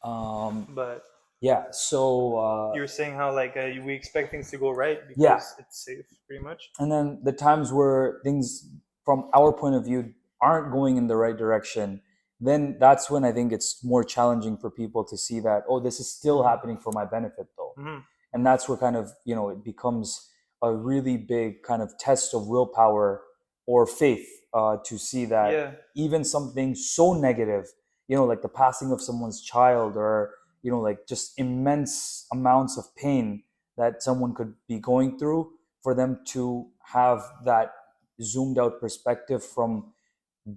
But Yeah. So you were saying how like we expect things to go right yeah, because it's safe, pretty much. and then the times where things from our point of view aren't going in the right direction, then that's when I think it's more challenging for people to see that, oh, this is still happening for my benefit though. Hmm. And that's where kind of, it becomes a really big kind of test of willpower or faith, to see that Yeah, even something so negative, like the passing of someone's child, or like just immense amounts of pain that someone could be going through, for them to have that zoomed out perspective from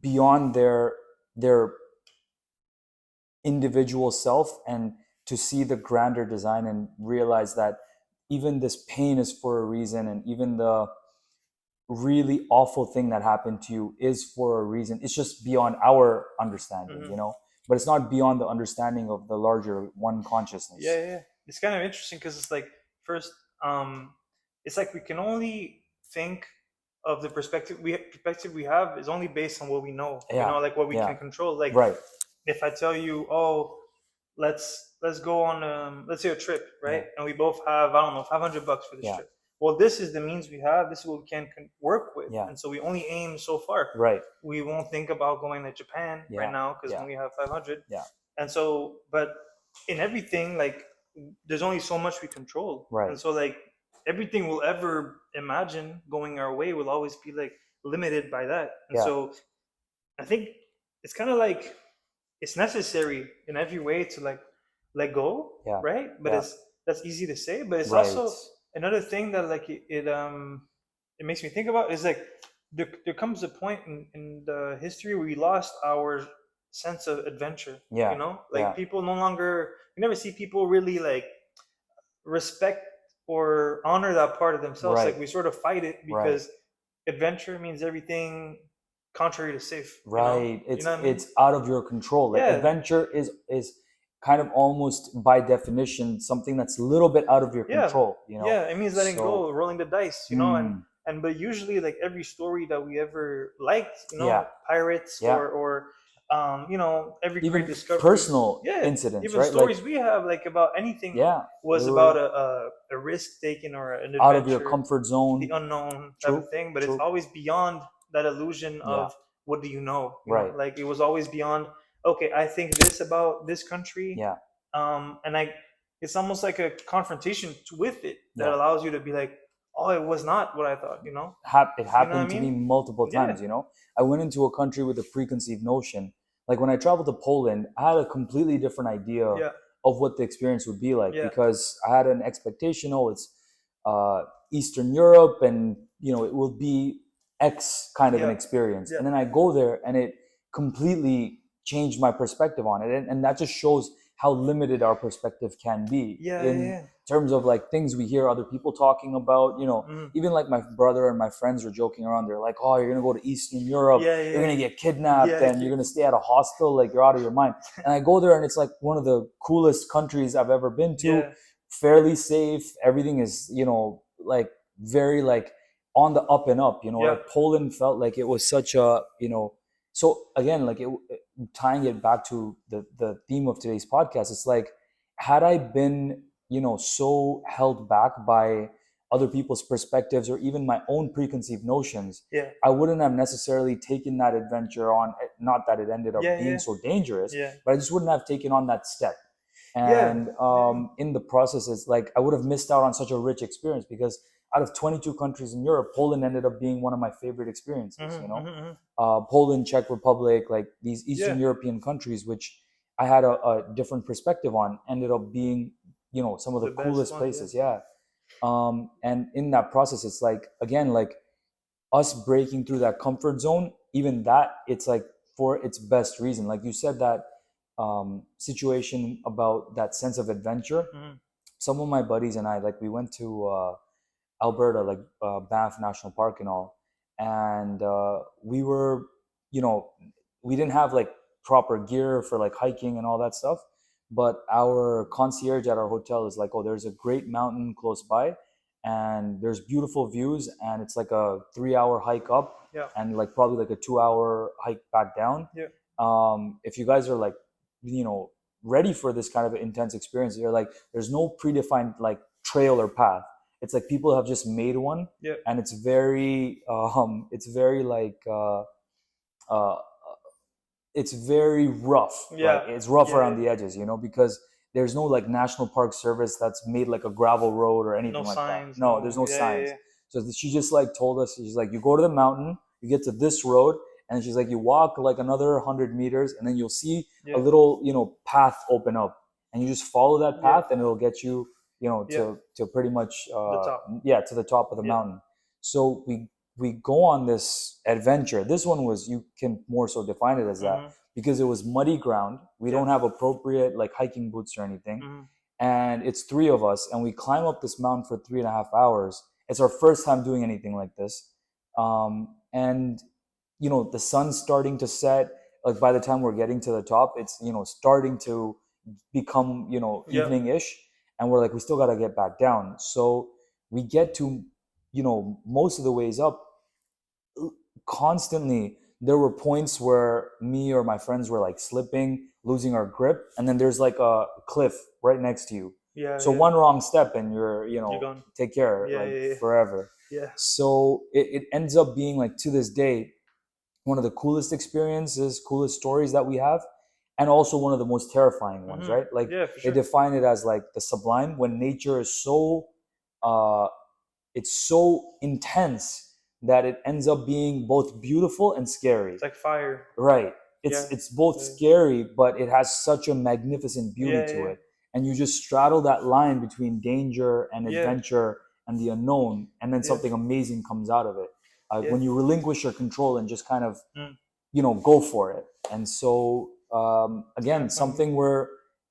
beyond their individual self, and to see the grander design and realize that even this pain is for a reason, and even the really awful thing that happened to you is for a reason. It's just beyond our understanding, hmm, but it's not beyond the understanding of the larger one yeah, consciousness. yeah. It's kind of interesting because it's like first, um, it's like we can only think of the perspective we have is only based on what we know. You Yeah, know, like what we yeah, can control. Like right, if I tell you, oh, let's go on let's say a trip, yeah, right? And we both have, I don't know, $500 for this yeah, trip. Well, this is the means we have. This is what we can work with, yeah, and so we only aim so far. right, We won't think about going to Japan right yeah, now because we yeah, only have 500. yeah, And so, but in everything, like there's only so much we control, right, and so like everything we'll ever imagine going our way will always be like limited by that. And yeah, so I think it's kind of like it's necessary in every way to like let go, yeah, right? But yeah, it's that's easy to say, but it's right, also another thing that like it makes me think about is like there comes a point in the history where we lost our sense of adventure, yeah, like yeah, people no longer, you never see people really like respect or honor that part of themselves. Like right, we sort of fight it right. because adventure means everything contrary to safe, Right. you It's know what I mean? it's out of your control. Like Yeah, adventure is kind of almost by definition something that's a little bit out of your yeah, control. yeah. It means letting So, go, rolling the dice, hmm, and but usually like every story that we ever liked, yeah, pirates yeah. or every great Even discovery. personal Yeah, incidents, even right? Like, stories we have like about anything yeah, they was about were a risk taken or an out of your adventure, comfort the zone. unknown type True, of thing. But it's true. always beyond that illusion Yeah, of what do you know? right. Like it was always beyond. Okay, I think this about this country, Yeah, and it's almost like a confrontation with it that yeah. allows you to be like, oh, it was not what I thought. It You know what I happened to me mean? multiple Yeah, times. I went into a country with a preconceived notion. Like when I traveled to Poland, I had a completely different idea yeah, of what the experience would be like, yeah, because I had an expectation, oh, it's uh, Eastern Europe, and it will be X kind of an yeah, experience. yeah, And then I go there and it completely changed my perspective on it. And that just shows how limited our perspective can be yeah, in yeah, terms of like things we hear other people talking about. mm, Even like my brother and my friends are joking around. They're like, "Oh, you're gonna go to Eastern Europe. yeah, You're yeah, gonna get kidnapped, yeah, and you're gonna stay at a hostel. Like you're out of your mind." And I go there, and it's like one of the coolest countries I've ever been to. yeah, Fairly safe. Everything is, like very like on the up and up. yeah, Like Poland felt like it was such a. So again, like tying it back to the theme of today's podcast, it's like, had I been so held back by other people's perspectives or even my own preconceived notions, yeah, I wouldn't have necessarily taken that adventure on. Not that it ended up yeah, being yeah, so dangerous, yeah, but I just wouldn't have taken on that step. yeah, And yeah, in the process, it's like I would have missed out on such a rich experience, because out of 22 countries in Europe, Poland ended up being one of my favorite experiences. mm-hmm, mm-hmm, Poland, Czech Republic, like these yeah, Eastern European countries, which I had a different perspective on, ended up being, some of the the best coolest ones, yeah, places. Yeah. And in that process, it's like, again, like us breaking through that comfort zone, even that, it's like for its best reason. Like you said, that situation about that sense of adventure. mm-hmm, Some of my buddies and I, like, we went to Alberta, like Banff National Park and all, and we were, you know, we didn't have like proper gear for like hiking and all that stuff, but our concierge at our hotel is like, oh, there's a great mountain close by, and there's beautiful views, and it's like a 3 hour hike up, yeah, and like probably like a 2 hour hike back down. yeah, If you guys are like, you know, ready for this kind of intense experience. You're like, there's no predefined like trail or path. It's like people have just made one, Yeah. and it's very like uh, it's very rough. Like Yeah. it's rough Yeah. around Yeah. the edges, because there's no like national park service that's made like a gravel road or No anything like that. signs. No, there's No. no Yeah. Yeah. signs. Yeah. So she just like told us, she's like, you go to the mountain, you get to this road, and she's like, you walk like another 100 meters, and then you'll see a Yeah. little path open up, and you just follow that Yeah. path, and it'll get you Yeah. to pretty much The top. yeah, to the top of the Yeah. mountain. So we go on this adventure. This one was, you can more so define it as that, Mm-hmm. because it was muddy ground. We Yeah. don't have appropriate like hiking boots or anything. Mm-hmm. And it's three of us, and we climb up this mountain for 3.5 hours. It's our first time doing anything like this. And the sun's starting to set. Like by the time we're getting to the top, it's starting to become Yeah. evening-ish, and we're like, we still got to get back down. So we get to most of the ways up. Constantly there were points where me or my friends were like slipping, losing our grip, and then there's like a cliff right next to you. Yeah. So Yeah. one wrong step and you're gone. take care, Yeah. like Yeah. Yeah. forever. Yeah. So it ends up being, like, to this day, one of the coolest experiences, coolest stories that we have, and also one of the most terrifying ones, Mm-hmm. right? Like, Yeah, for they sure. define it as like the sublime, when nature is so uh it's so intense that it ends up being both beautiful and scary. It's like fire. Right. Yeah. It's both Yeah. scary, but it has such a magnificent beauty Yeah. to Yeah. it. And you just straddle that line between danger and Yeah. adventure and the unknown, and then Yeah. something amazing comes out of it. Yeah. When you relinquish your control and just kind of, Mm. go for it. And so, again, Mm-hmm. something where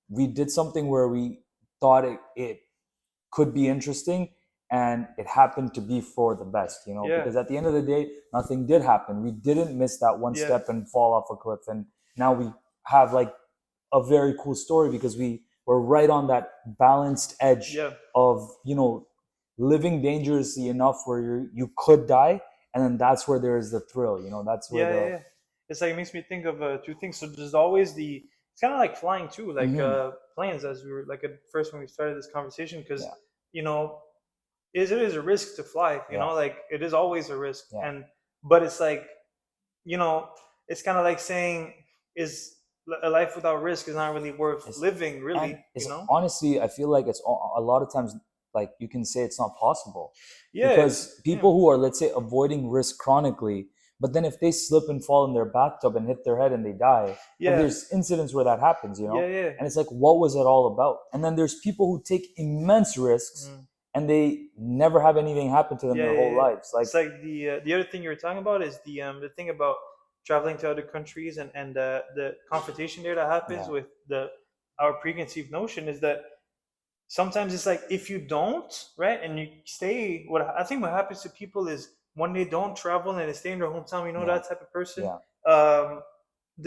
we did something where we thought it could be interesting, and it happened to be for the best, Yeah. because at the end of the day, nothing did happen. We didn't miss that one Yeah. step and fall off a cliff, and now we have like a very cool story, because we were right on that balanced edge Yeah. of living dangerously enough where you could die, and then that's where there is the thrill. That's where Yeah. Yeah. Yeah. It's like, it makes me think of two things. So there's always it's kind of like flying too, like planes, as we were like at first when we started this conversation, because Yeah. you know it is a risk to fly. Yeah. Like it is always a risk, Yeah. but it's like it's kind of like saying, is a life without risk is not really worth living, really. And honestly, I feel like it's a lot of times, like, you can say it's not possible. Yeah, Because people who are, let's say, avoiding risk chronically, but then if they slip and fall in their bathtub and hit their head and they die, Yeah. like, there's incidents where that happens, Yeah. Yeah. and it's like, what was it all about? And then there's people who take immense risks and they never have anything happen to them their whole lives. Like, it's like the other thing you were talking about is the thing about traveling to other countries, and the confrontation there that happens with our preconceived notion is that sometimes it's like, if you don't, right, and you stay, what I think what happens to people is, when they don't travel and they stay in their hometown, that type of person,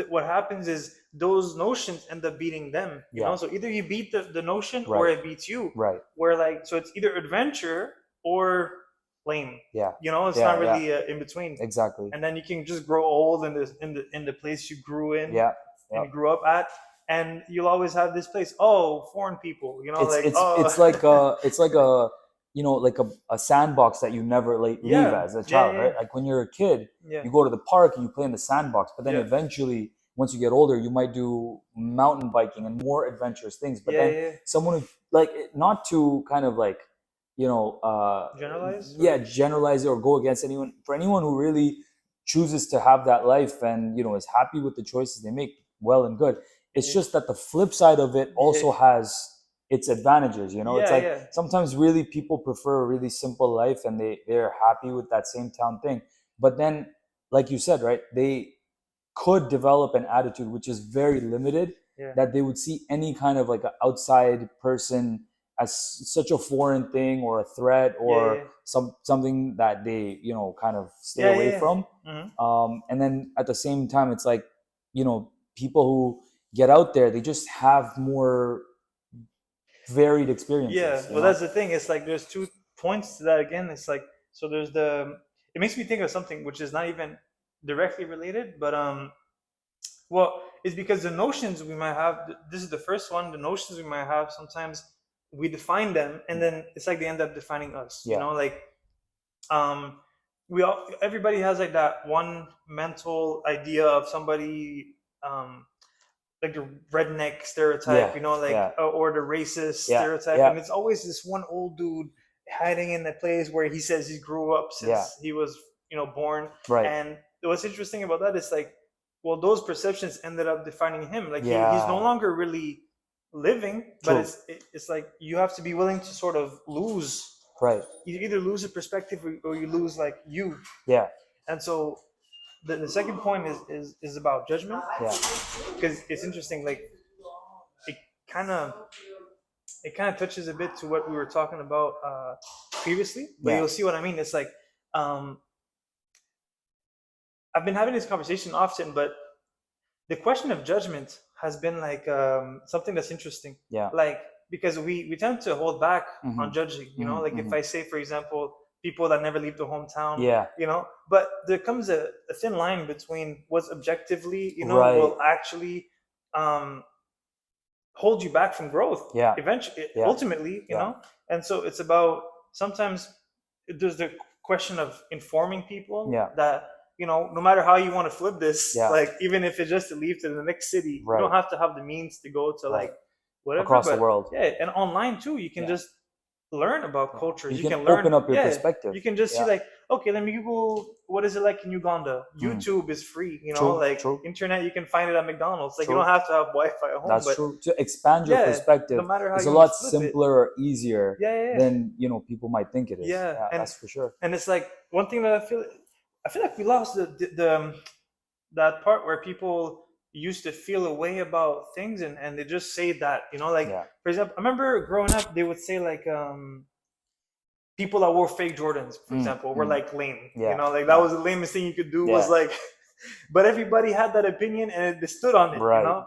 what happens is those notions end up beating them. So either you beat the notion, or it beats you. Right. Where, like, so it's either adventure or lame. Yeah. It's not really in between. Exactly. And then you can just grow old in the place you grew in. Yeah. And you grew up at, and you'll always have this place. Oh, foreign people. It's like a like a sandbox that you never leave as a child, right? Like when you're a kid, you go to the park and you play in the sandbox, but then eventually, once you get older, you might do mountain biking and more adventurous things. But then someone who, like, not to kind of like generalize. Generalize it or go against anyone. For anyone who really chooses to have that life and is happy with the choices they make, well and good. It's just that the flip side of it also has its advantages. It's like sometimes really people prefer a really simple life and they're happy with that same town thing. But then, like you said, right, they could develop an attitude which is very limited, that they would see any kind of like an outside person as such a foreign thing or a threat or something that they kind of stay away from. And then at the same time, it's like people who get out there, they just have more varied experiences. Yeah, that's the thing. It's like there's 2 points to that again. It's like, so there's it makes me think of something which is not even directly related, but well, is because the notions we might have, this is the first one, the notions we might have, sometimes we define them and then it's like they end up defining us, you know, like um we all, everybody has like that one mental idea of somebody, um like the redneck stereotype, you know, like or the racist stereotype, and it's always this one old dude hiding in the place where he says he grew up since he was, you know, born. And what's interesting about that is like, well, those perceptions ended up defining him. Like he's no longer really living, but it's like you have to be willing to sort of lose. You either lose a perspective or you lose like you. And so the second point is about judgment. Because it's interesting, like it kind of touches a bit to what we were talking about previously, but you'll see what I mean. It's like I've been having this conversation often, but the question of judgment has been like something that's interesting. Like, because we tend to hold back on judging, you know, like if I say, for example, people that never leave the hometown, you know, but there comes a thin line between what's objectively, you know, will actually hold you back from growth eventually, ultimately, you know. And so it's about, sometimes there's the question of informing people that, you know, no matter how you want to flip this, like even if it's just to leave to the next city, you don't have to have the means to go to like whatever across the world. And online too, you can just learn about cultures. You can learn, open up your perspective. You can just see like, okay, let me Google what is it like in Uganda. YouTube is free, you know, like internet, you can find it at McDonald's. Like you don't have to have Wi-Fi at home. That's true. To expand your perspective, no matter how it's a lot simpler or easier than, you know, people might think it is. And, that's for sure. And it's like one thing that I feel like we lost the that part where people used to feel a way about things and they just say that, you know, like for example, I remember growing up, they would say like people that wore fake Jordans, for example, were like lame. You know, like that was the lamest thing you could do, was like, but everybody had that opinion and they stood on it, you know?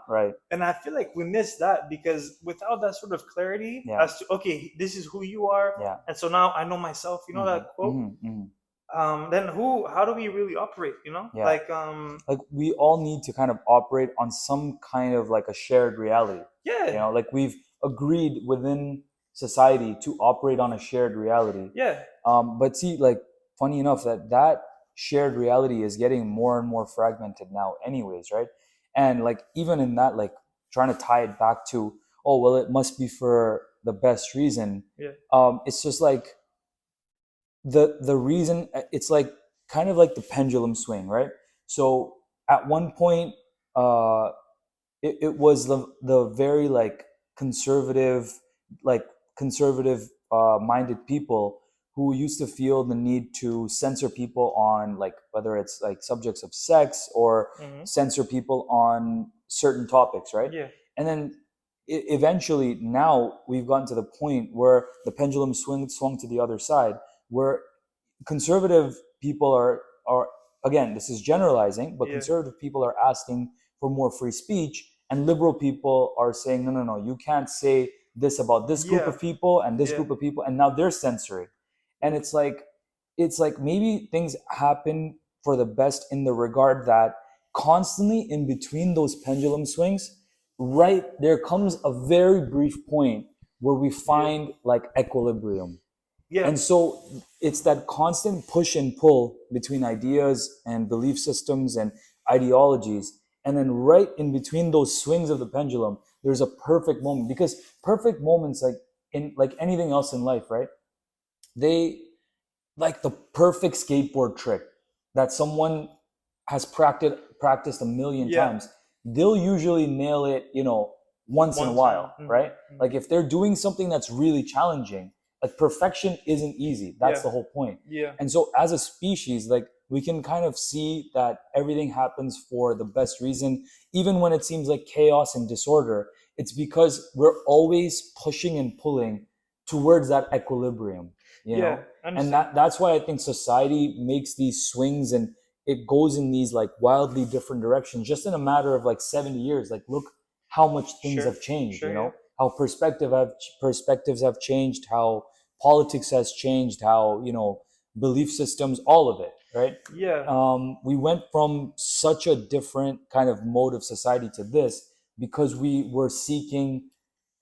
And I feel like we missed that, because without that sort of clarity as to, okay, this is who you are, and so now I know myself, you know, that quote. Then how do we really operate, you know? Like we all need to kind of operate on some kind of like a shared reality. You know, like we've agreed within society to operate on a shared reality. But see, like, funny enough, that shared reality is getting more and more fragmented now anyways, right? And like, even in that, like trying to tie it back to, oh well, it must be for the best reason. It's just like the reason, it's like kind of like the pendulum swing, right? So at one point it was the very like conservative minded people who used to feel the need to censor people on, like, whether it's like subjects of sex or censor people on certain topics, right? And then eventually now we've gotten to the point where the pendulum swung to the other side, where conservative people are again, this is generalizing, but conservative people are asking for more free speech, and liberal people are saying, no, you can't say this about this group of people and this group of people, and now they're censoring. And it's like maybe things happen for the best in the regard that constantly in between those pendulum swings, right, there comes a very brief point where we find like equilibrium. And so it's that constant push and pull between ideas and belief systems and ideologies. And then right in between those swings of the pendulum, there's a perfect moment, because perfect moments, like in like anything else in life, right? They, like the perfect skateboard trick that someone has practiced a million times, they'll usually nail it, you know, once in a while, right? Like if they're doing something that's really challenging, like perfection isn't easy. That's the whole point. And so as a species, like we can kind of see that everything happens for the best reason. Even when it seems like chaos and disorder, it's because we're always pushing and pulling towards that equilibrium, you know? And that's why I think society makes these swings and it goes in these like wildly different directions just in a matter of like 70 years. Like, look how much things have changed, you know? How perspectives have changed, how politics has changed, how, you know, belief systems, all of it. right? Yeah. We went from such a different kind of mode of society to this because we were seeking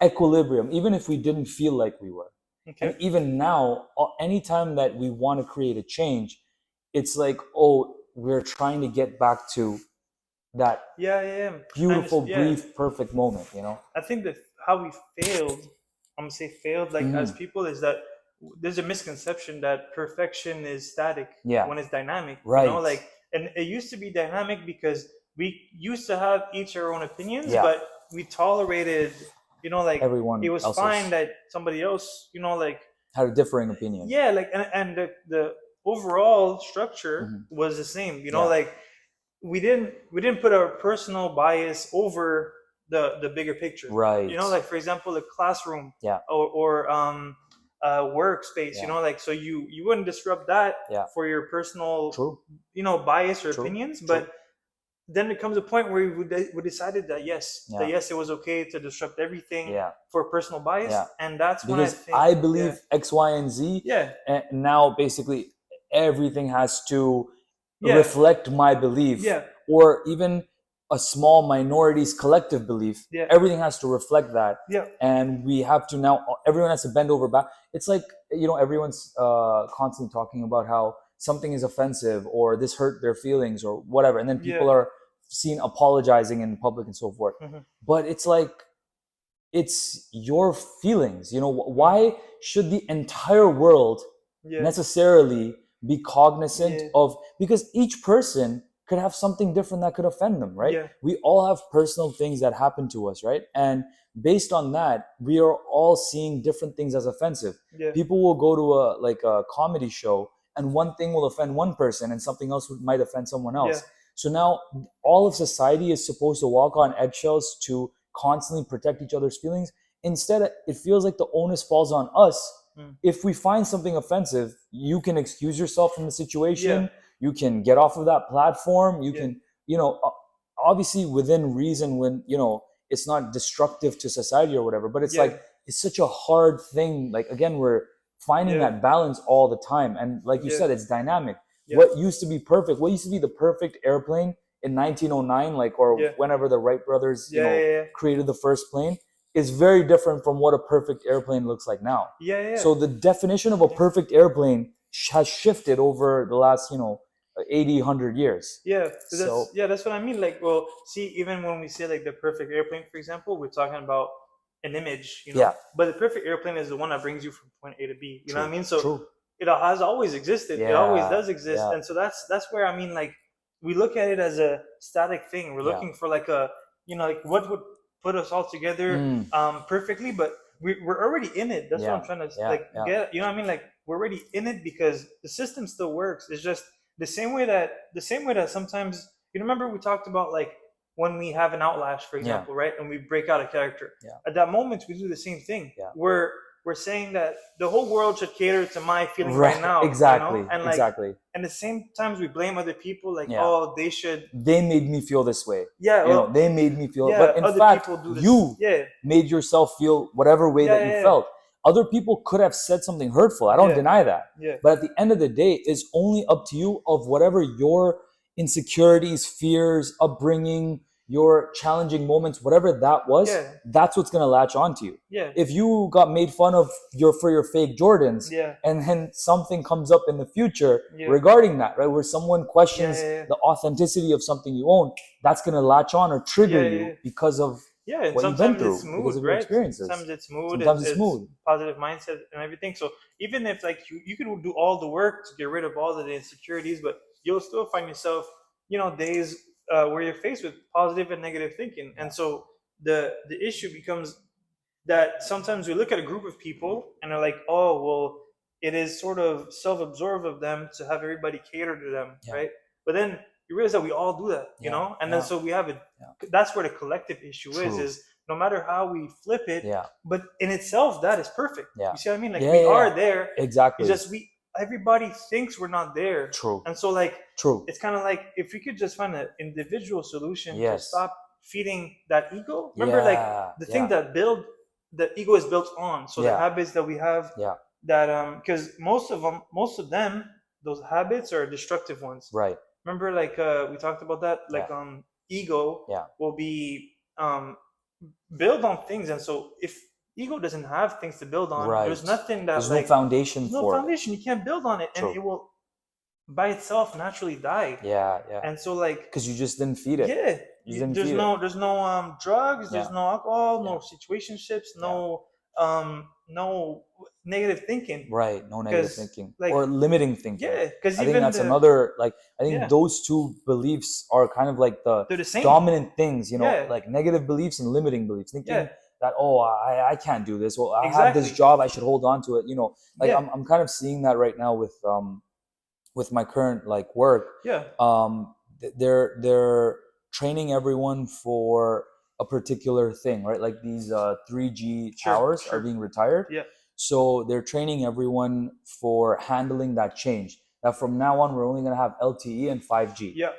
equilibrium, even if we didn't feel like we were. And Okay. even now, anytime that we want to create a change, it's like, oh, we're trying to get back to that Yeah, yeah, yeah. beautiful, Yeah. brief, perfect moment, you know? I think that how we failed, I'm gonna say failed, like as Mhm. people, is that there's a misconception that perfection is static Yeah. when it's dynamic. You know, Right. like, and it used to be dynamic because we used to have each our own opinions, Yeah. but we tolerated, you know, like Everyone it was else's fine that somebody else, you know, like had a differing opinion. yeah, like and the overall structure Mhm. was the same. You know, Yeah. like we didn't put our personal bias over the bigger picture. Right. You know, like for example, the classroom Yeah. or workspace. You Yeah. know, like so you wouldn't disrupt that Yeah. for your personal True. bias or True. opinions, True. but then it comes a point where we decided that Yeah. yes, it was okay to disrupt everything Yeah. for personal bias, Yeah. and that's when I Because think I believe X, Y, and Z, yeah and now basically everything has to yeah reflect my belief, yeah or even a small minority's collective belief. yeah Everything has to reflect that, yeah and we have to now. Everyone has to bend over back. It's like, everyone's constantly talking about how something is offensive or this hurt their feelings or whatever, and then yeah people are seen apologizing in public and so forth. mhm, But it's like, it's your feelings. Why should the entire world yeah necessarily be cognizant yeah of, because each person could have something different that could offend them, right? yeah We all have personal things that happen to us, right? And based on that, we are all seeing different things as offensive. yeah People will go to a comedy show, and one thing will offend one person and something else might offend someone yeah else. So now all of society is supposed to walk on eggshells to constantly protect each other's feelings. Instead, it feels like the onus falls on us. mm, If we find something offensive, you can excuse yourself from the yeah situation. You can get off of that platform. You yeah can, obviously within reason, when, it's not destructive to society or whatever. But it's yeah like, it's such a hard thing. Like, again, we're finding yeah that balance all the time. And like you yeah said, it's dynamic. yeah What used to be perfect, what used to be the perfect airplane in 1909, like, or yeah whenever the Wright brothers, yeah created the first plane, is very different from what a perfect airplane looks like now. yeah So the definition of a perfect airplane has shifted over the last, 80, 100 years. yeah So that's what I mean. Like, well, see, even when we say like the perfect airplane, for example, we're talking about an image, yeah, but the perfect airplane is the one that brings you from point A to B. You know what I true, mean? So true. it has always existed. It always Yeah, does exist, yeah, and so that's where I mean, like, we look at it as a static thing. We're yeah. looking for like a like what would put us all together Mm, perfectly, but we're already in it. That's what yeah, I'm trying to yeah, like yeah, get. You know what I mean? Like, we're already in it because the system still works. It's just the same way that sometimes you remember we talked about, like, when we have an outlash, for yeah, example, right, and we break out a character. yeah, At that moment, we do the same thing. yeah. We're saying that the whole world should cater to my feeling right now, Exactly, and like, exactly. and the same times we blame other people, like, Yeah. oh, they should, They made me feel this way. yeah, well, They made me feel. yeah, But in other fact, people do this, you yeah, made yourself feel whatever way yeah, that you yeah, felt. Other people could have said something hurtful. I don't yeah, deny that. yeah, But at the end of the day, it's only up to you of whatever your insecurities, fears, upbringing, your challenging moments, whatever that was, yeah, that's what's gonna latch onto you. yeah, If you got made fun of for your fake Jordans, yeah, and then something comes up in the future yeah, regarding that, right, where someone yeah, questions yeah, the authenticity of something you own, that's gonna latch on or trigger yeah, you yeah. because of Yeah, and what you've been sometimes it's through, because mood, of your right? experiences. Sometimes it's mood, Sometimes it's it's mood. positive mindset and everything. So even if, like, you could do all the work to get rid of all of the insecurities, but you'll still find yourself, days where you're faced with positive and negative thinking. And so the issue becomes that sometimes we look at a group of people and are like, oh, well, it is sort of self-absorbed of them to have everybody cater to them, Yeah. right? But then you realize that we all do that, Yeah, and yeah. then so we have it. Yeah. That's where the collective issue True. is no matter how we flip it, Yeah, but in itself, that is perfect. yeah. You see what I mean? Like, Yeah, we yeah, are yeah. there. Exactly. It's just everybody thinks we're not there. True. And so, like, True. it's kind of like if we could just find an individual solution to Yes. stop feeding that ego. Remember, like, the thing Yeah. that the ego is built on. So the Yeah. habits that we have, Yeah. that because most of them those habits are destructive ones. Right. Remember, like we talked about that. Like ego Yeah. will be built on things, and so if ego doesn't have things to build on, Right. there's nothing that There's like no foundation there's no for foundation. You can't build on it, and True. it will by itself naturally die. Yeah, yeah. And so like Because you just didn't feed it. yeah, there's no drugs, there's Yeah. no alcohol, Yeah. no situationships, no negative thinking. Right. No negative 'Cause, thinking like, or limiting thinking. Yeah, because I even think that's another like I think those two beliefs are kind of like they're the same. dominant things, you know, Yeah. like negative beliefs and limiting beliefs. Thinking Yeah. that I can't do this. Well, I have Exactly. this job, I should hold on to it. You know, like Yeah. I'm kind of seeing that right now with my current like work. Yeah. They're training everyone for a particular thing, right? Like these 3G towers are being retired. Yeah. So they're training everyone for handling that change. That from now on, we're only going to have LTE and 5G. Yeah.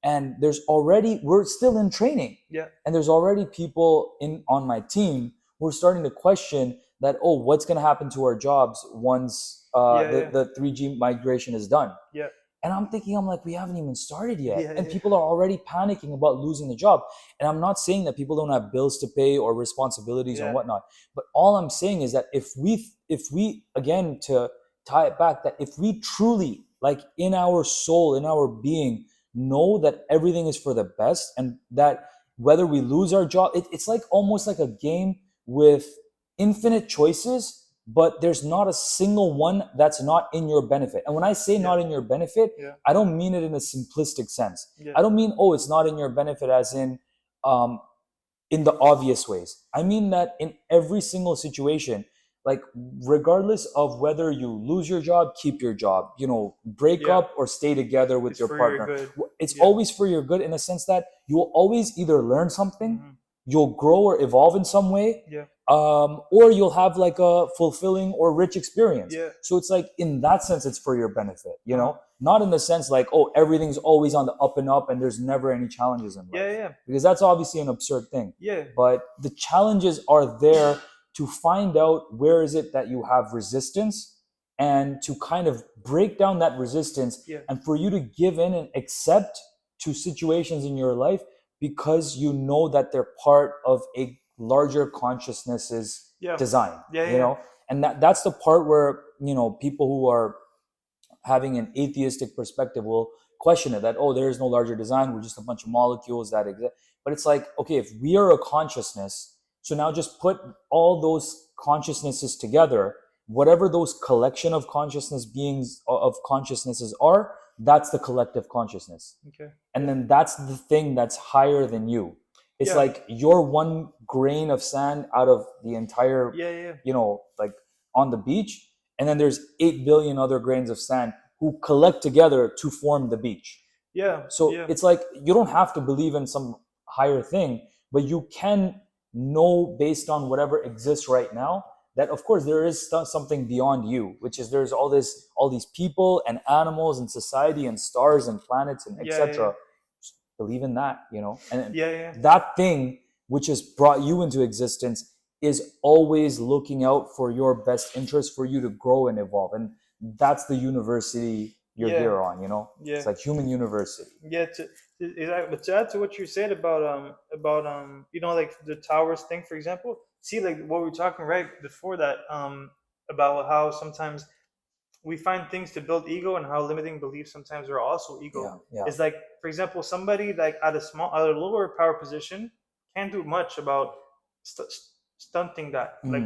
And we're still in training. Yeah. And there's already people on my team who are starting to question that, what's going to happen to our jobs once the 3G migration is done? Yeah. And I'm like, we haven't even started yet. Yeah, and people are already panicking about losing the job. And I'm not saying that people don't have bills to pay or responsibilities and whatnot. But all I'm saying is that if we, again, to tie it back, that if we truly, like in our soul, in our being, know that everything is for the best and that whether we lose our job, it's like almost like a game with infinite choices, but there's not a single one that's not in your benefit. And when I say not in your benefit, I don't mean it in a simplistic sense. I don't mean, it's not in your benefit as in the obvious ways. I mean that in every single situation, like regardless of whether you lose your job, keep your job, break up or stay together with your partner. It's always for your good in the sense that you will always either learn something, you'll grow or evolve in some way, or you'll have like a fulfilling or rich experience. So it's like in that sense, it's for your benefit, not in the sense like, everything's always on the up and up and there's never any challenges in life. Because that's obviously an absurd thing. But the challenges are there to find out where is it that you have resistance and to kind of break down that resistance and for you to give in and accept to situations in your life because you know that they're part of a larger consciousness's design, and that's the part where, people who are having an atheistic perspective will question it, that, there is no larger design, we're just a bunch of molecules that exist. But it's like, okay, if we are a consciousness, so now just put all those consciousnesses together, whatever those collection of consciousnesses are, that's the collective consciousness. Okay. And then that's the thing that's higher than you. It's like you're one grain of sand out of the entire, like on the beach. And then there's 8 billion other grains of sand who collect together to form the beach. So it's like, you don't have to believe in some higher thing, but you can know based on whatever exists right now that of course there is something beyond you, which is there's all these people and animals and society and stars and planets and etc. Believe in that, and that thing which has brought you into existence is always looking out for your best interest for you to grow and evolve. And that's the university you're here on, it's like human university. But to add to what you said about like the towers thing, for example, see, like what we were talking right before that, about how sometimes we find things to build ego and how limiting beliefs sometimes are also ego. It's like, for example, somebody like at a lower power position can't do much about stunting that, like,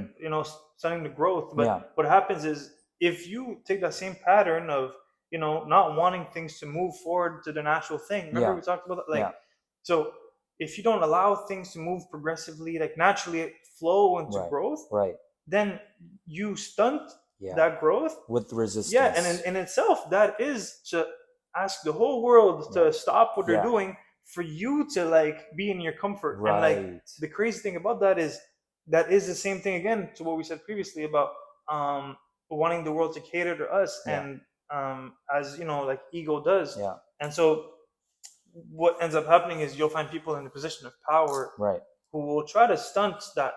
stunting the growth. But what happens is if you take that same pattern of, not wanting things to move forward to the natural thing. Remember we talked about that? Like, so if you don't allow things to move progressively, like naturally flow into growth, then you stunt that growth with resistance. And in itself, that is to ask the whole world to stop what they're doing for you to like be in your comfort. And like the crazy thing about that is the same thing again to what we said previously about wanting the world to cater to us, and as like ego does. And so what ends up happening is you'll find people in a position of power who will try to stunt that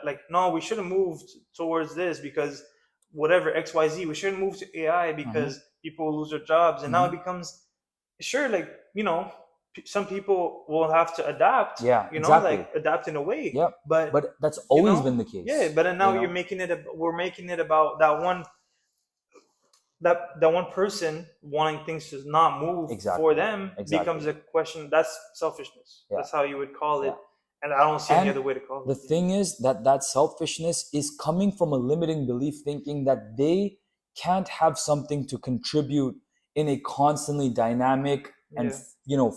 like, no, we shouldn't move towards this because whatever XYZ, we shouldn't move to AI because people will lose their jobs, and now it becomes sure, like, some people will have to adapt, Yeah, exactly. like adapt in a way. Yep. But But that's always been the case. yeah, but then now you know? we're making it about that one person wanting things to not move for them becomes a question. That's selfishness. Yeah. That's how you would call it. And I don't see any other way to call it. The thing is that selfishness is coming from a limiting belief, thinking that they can't have something to contribute in a constantly dynamic and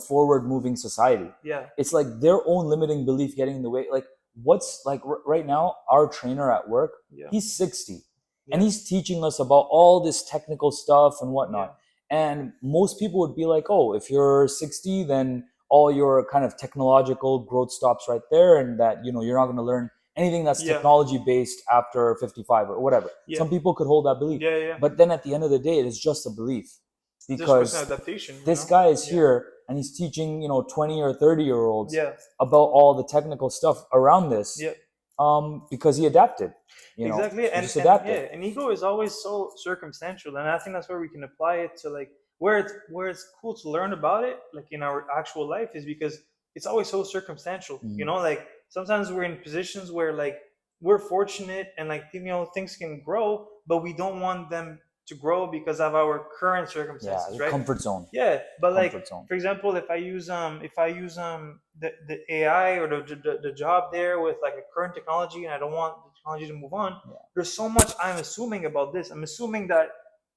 forward moving society. Yeah. It's like their own limiting belief getting in the way. Like, what's like right now, our trainer at work, he's 60. And he's teaching us about all this technical stuff and whatnot. And most people would be like, oh, if you're 60, then all your kind of technological growth stops right there, and that you're not going to learn anything that's technology based after 55 or whatever. Some people could hold that belief. But then at the end of the day, it is just a belief, because this guy is here and he's teaching 20 or 30-year-olds about all the technical stuff around this, because he adapted. Exactly. And ego is always so circumstantial, and I think that's where we can apply it to, like, where it's cool to learn about it, like in our actual life, is because it's always so circumstantial. Like sometimes we're in positions where, like, we're fortunate and, like, things can grow, but we don't want them to grow because of our current circumstances, right? Comfort zone. But like, for example, if I use the AI or the job there with, like, a current technology, and I don't want the technology to move on, there's so much I'm assuming about this. I'm assuming that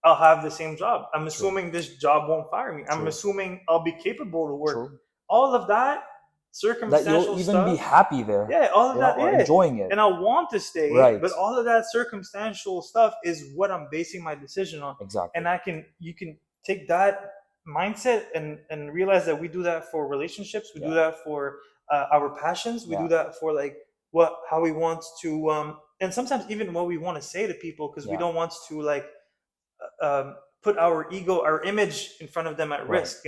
I'll have the same job. I'm assuming this job won't fire me. I'm assuming I'll be capable to work. All of that circumstantial that you'll even be happy there. All of that, enjoying it, and I want to stay. Right. But all of that circumstantial stuff is what I'm basing my decision on. Exactly. And you can take that mindset and realize that we do that for relationships. We do that for our passions. We do that for, like, how we want to, and sometimes even what we want to say to people, because we don't want to, like, put our ego, our image in front of them at risk.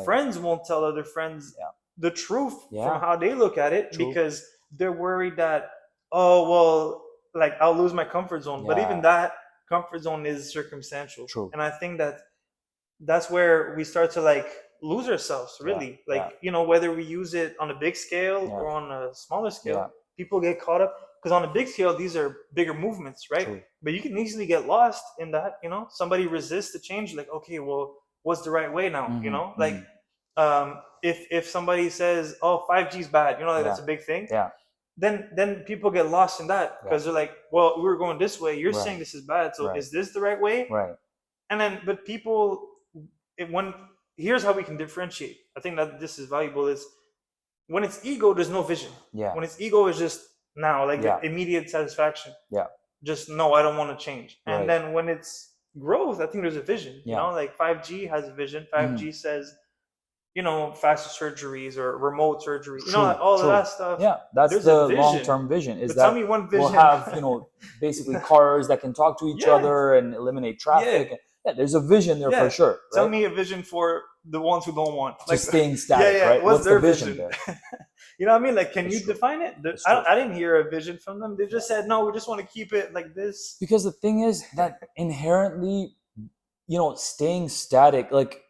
Friends won't tell other friends the truth from how they look at it, because they're worried that, oh, well, like, I'll lose my comfort zone. But even that comfort zone is circumstantial. And I think that's where we start to, like, lose ourselves, really. Whether we use it on a big scale or on a smaller scale, people get caught up. Because on a big scale, these are bigger movements, right? But you can easily get lost in that. Somebody resists the change, like, okay, well, what's the right way now? Like, if somebody says, oh, 5G is bad, that's a big thing. Then people get lost in that, because they're like, well, we were going this way, you're saying this is bad, so is this the right way? And then, but people, here's how we can differentiate. I think that this is valuable, is when it's ego, there's no vision. When it's ego, is just now, like, immediate satisfaction. Just, no, I don't want to change. And then when it's growth, I think there's a vision. Like 5G has a vision. 5G says, faster surgeries or remote surgery, all of that stuff. That's the long-term vision. Is that tell me one vision. We'll have basically cars that can talk to each other and eliminate traffic. There's a vision there for sure. Tell me a vision for the ones who don't want, like, just staying static. Right? What's their vision there? You know what I mean? Like, can you define it? I didn't hear a vision from them. They just said, no, we just want to keep it like this. Because the thing is that inherently, staying static, like,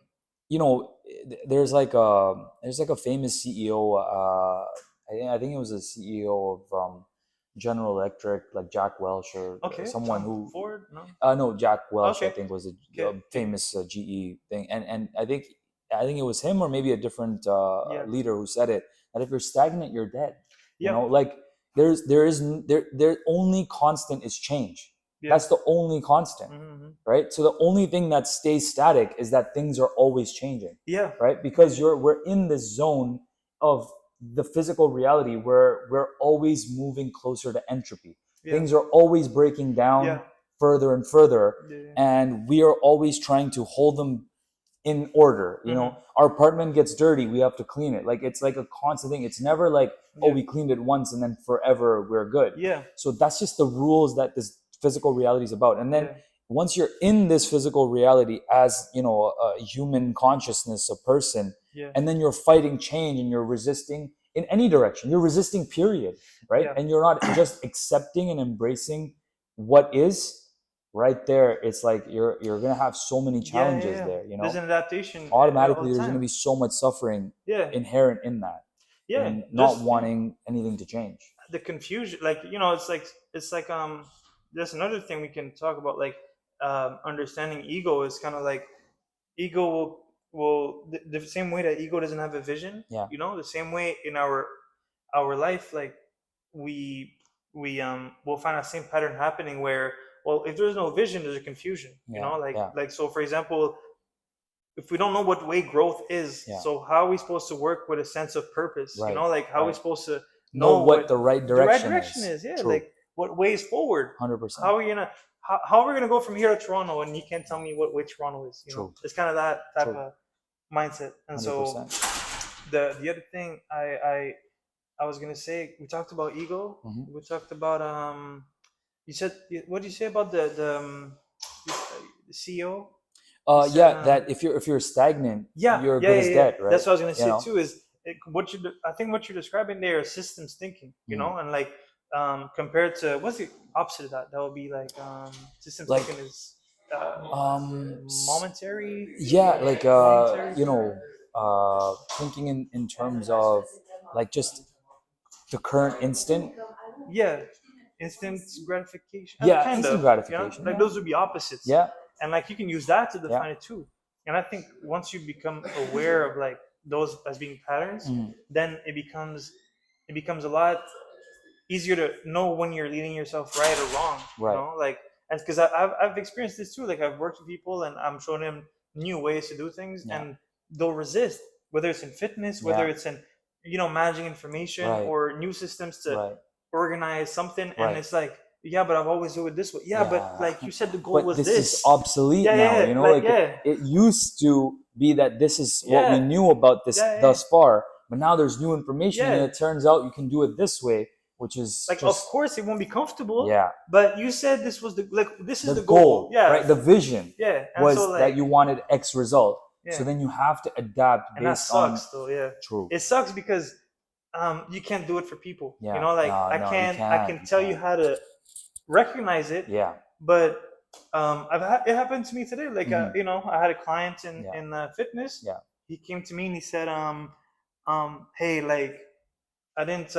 there's like a famous CEO. I think it was a CEO of General Electric, like Jack Welch, or someone who Ford. No, Jack Welch. I think was a famous GE thing, and I think it was him, or maybe a different leader who said it. That if you're stagnant, you're dead. Like their only constant is change. That's the only constant, right? So the only thing that stays static is that things are always changing. Right? Because we're in this zone of the physical reality where we're always moving closer to entropy. Things are always breaking down further and further, and we are always trying to hold them in order. Our apartment gets dirty, we have to clean it. Like, it's like a constant thing. It's never like, oh, we cleaned it once and then forever we're good. So that's just the rules that this physical reality is about. And then once you're in this physical reality as a human consciousness, a person, and then you're fighting change and you're resisting in any direction. You're resisting, period, right? And you're not just accepting and embracing what is, right there, it's like you're gonna have so many challenges there. There's an adaptation Automatically, all the there's gonna time. be so much suffering Yeah, inherent in that, yeah. in not Just wanting anything to change. the confusion, like it's like there's another thing we can talk about, like understanding ego is kind of like ego will the same way that ego doesn't have a vision, Yeah. the same way in our life, like we will find that same pattern happening where, well, if there's no vision, there's a confusion, Yeah. Yeah. like so for example, if we don't know what way growth is, Yeah. so how are we supposed to work with a sense of purpose? Right. Like how are we Right. supposed to Know know what the right direction is? Yeah, True. like what way is forward? 100%. How are we gonna how are we gonna go from here to Toronto and you can't tell me what way Toronto is? True. It's kind of that type True. of mindset. And 100%. so the other thing I was gonna say, we talked about ego. Mhm. We talked about you said, what did you say about the CEO? You said, Yeah, that if you're stagnant, you're good as dead, right? That's what I was gonna say You know? too. Is I think what you're describing there is systems thinking. And like compared to, what's the opposite of that? That would be like systems Like, thinking is momentary. momentary. Yeah, like Momentary. thinking in terms of like just the current instant. Yeah, instant gratification. Yeah, Kind instant of. gratification. Like Yeah. those would be opposites. Yeah. And like you can use that to define it too. And I think once you become aware of like those as being patterns, Mhm. then it becomes a lot easier to know when you're leading yourself right or wrong. Right. Like, and because I've experienced this too. Like I've worked with people and I'm showing them new ways to do things, Yeah. and they'll resist, whether it's in fitness, whether Yeah. it's in managing information, Right. or new systems to Right. organize something. Right. And it's like, yeah, but I've always do it this way. Yeah, but like you said, the goal But was this this. is obsolete Yeah, now. yeah, Like yeah. it used to be that this is what we Yeah. knew about this Yeah, yeah. thus far, but now there's new information, Yeah. and it turns out you can do it this way, which is Like, of course, it won't be comfortable. Yeah. But you said this was this is the the goal. Yeah. right? The vision Yeah. And was so, like, that you wanted X result. Yeah. So then you have to adapt and that based on. sucks, though. Yeah. True. It sucks because you can't do it for people. Yeah. Like No, I you can can't. tell you how to recognize it. Yeah. But it happened to me today. Like Mhm. I had a client in fitness. Yeah. He came to me and he said, hey, like I didn't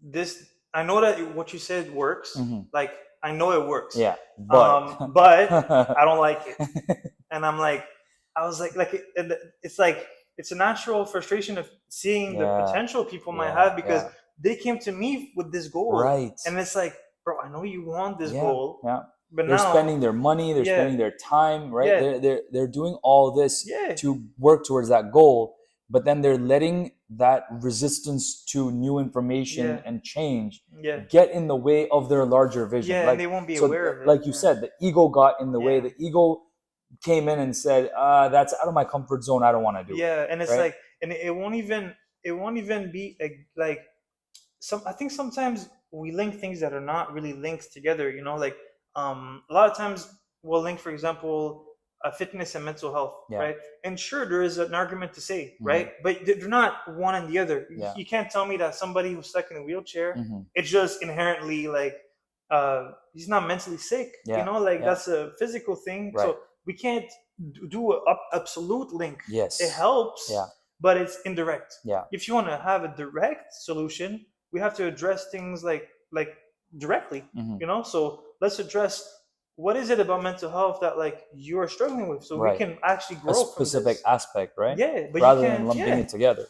this. I know that what you said works. Mhm. Like I know it works. Yeah. But but I don't like it. And I was like it's like it's a natural frustration of seeing the Yeah. potential people might Yeah, have, because yeah. they came to me with this goal. Right. And it's like, bro, I know you want this Yeah. goal, Yeah. but They're now spending their money, they're Yeah. spending their time, right? Yeah. They're doing all this Yeah. to work towards that goal, but then they're letting that resistance to new information Yeah. and change Yeah. get in the way of their larger vision. Yeah, Like, and they won't be so aware of it. like you Yeah. said, the ego got in the way. Yeah. The ego came in and said, that's out of my comfort zone. I don't want to do it. Yeah, and it's right? like, and it won't even be like I think sometimes we link things that are not really linked together. Like a lot of times we'll link, for example, fitness and mental health, Yeah. right? And sure, there is an argument to say, Mhm. right? But they're not one and the other. Yeah. You can't tell me that somebody who's stuck in a wheelchair, Mhm. it's just inherently like he's not mentally sick. Yeah. Like Yeah. that's a physical thing. Right. So we can't do an absolute link. Yes. It helps, Yeah. but it's indirect. Yeah. If you want to have a direct solution, we have to address things like directly. Mhm. So let's address, what is it about mental health that like you are struggling with, so Right. we can actually grow A from specific this. aspect, right? Yeah, but Rather you than can't, lumping it together.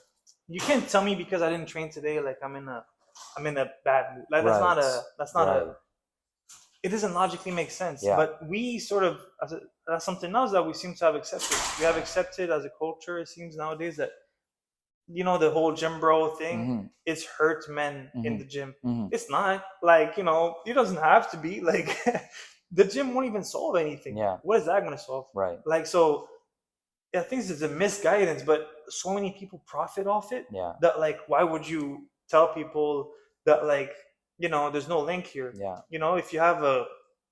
you can't tell me because I didn't train today, like I'm in a bad mood. Like that's not Right. a it doesn't logically make sense. Yeah. But we sort of, that's something else that we seem to have accepted. We have accepted as a culture, it seems nowadays, that the whole gym bro thing, Mhm. it's hurt men in Mhm. the gym. Mhm. It's not like, it doesn't have to be like the gym won't even solve anything. Yeah. What is that going to solve? Right. Like, so I think it's a misguidance, but so many people profit off it. Yeah. That like, why would you tell people that like, there's no link here? Yeah. If you have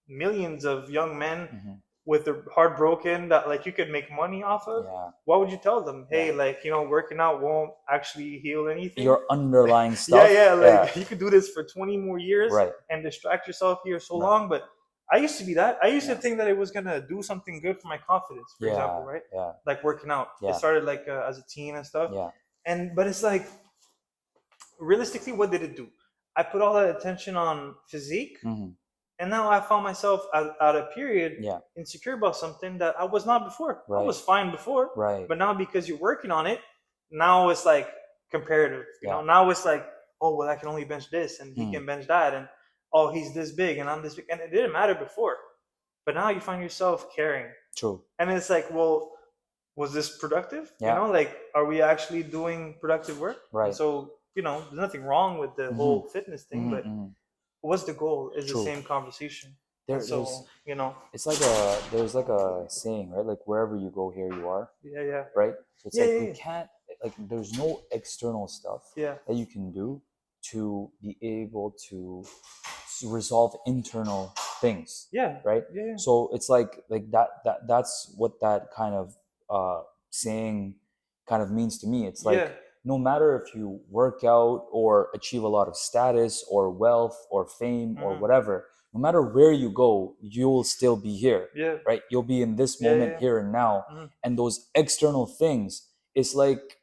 millions of young men Mhm. with a heartbroken that like you could make money off of, Yeah. what would you tell them? Hey, Yeah. like, you know, working out won't actually heal anything. Your underlying Yeah, stuff. yeah, like Yeah. you could do this for 20 more years Right. and distract yourself here so Right. long. But I used to be that. I used to Yeah. think that it was gonna do something good for my confidence, for example, Yeah. right? Yeah. Like working out. It Yeah. started like as a teen and stuff. Yeah. And but it's like realistically, what did it do? I put all that attention on physique, Mhm. and now I found myself at a period Yeah. insecure about something that I was not before. I Right. was fine before, Right. but now because you're working on it, now it's like comparative. You know, Yeah. now it's like, oh well, I can only bench this, and he Mm. can bench that, and oh he's this big, and I'm this big, and it didn't matter before, but now you find yourself caring, True. and it's like, well, was this productive? You Yeah. know, like, are we actually doing productive work? And Right. so, you know, there's nothing wrong with the whole fitness thing, Mhm. but Mhm. what's the goal is the True. same conversation. There, And so, there's you know, it's like there's like a saying, right? Like wherever you go, here you are, yeah, yeah, right? So it's yeah, like yeah, we yeah, can't, like there's no external stuff yeah, that you can do to be able to resolve internal things, yeah, right? yeah, yeah. So it's like that's what that kind of saying kind of means to me. It's like Yeah. no matter if you work out or achieve a lot of status or wealth or fame or Mhm. whatever, no matter where you go, you'll still be here, Yeah, right? You'll be in this yeah, moment yeah. here and now. Mhm. And those external things, it's like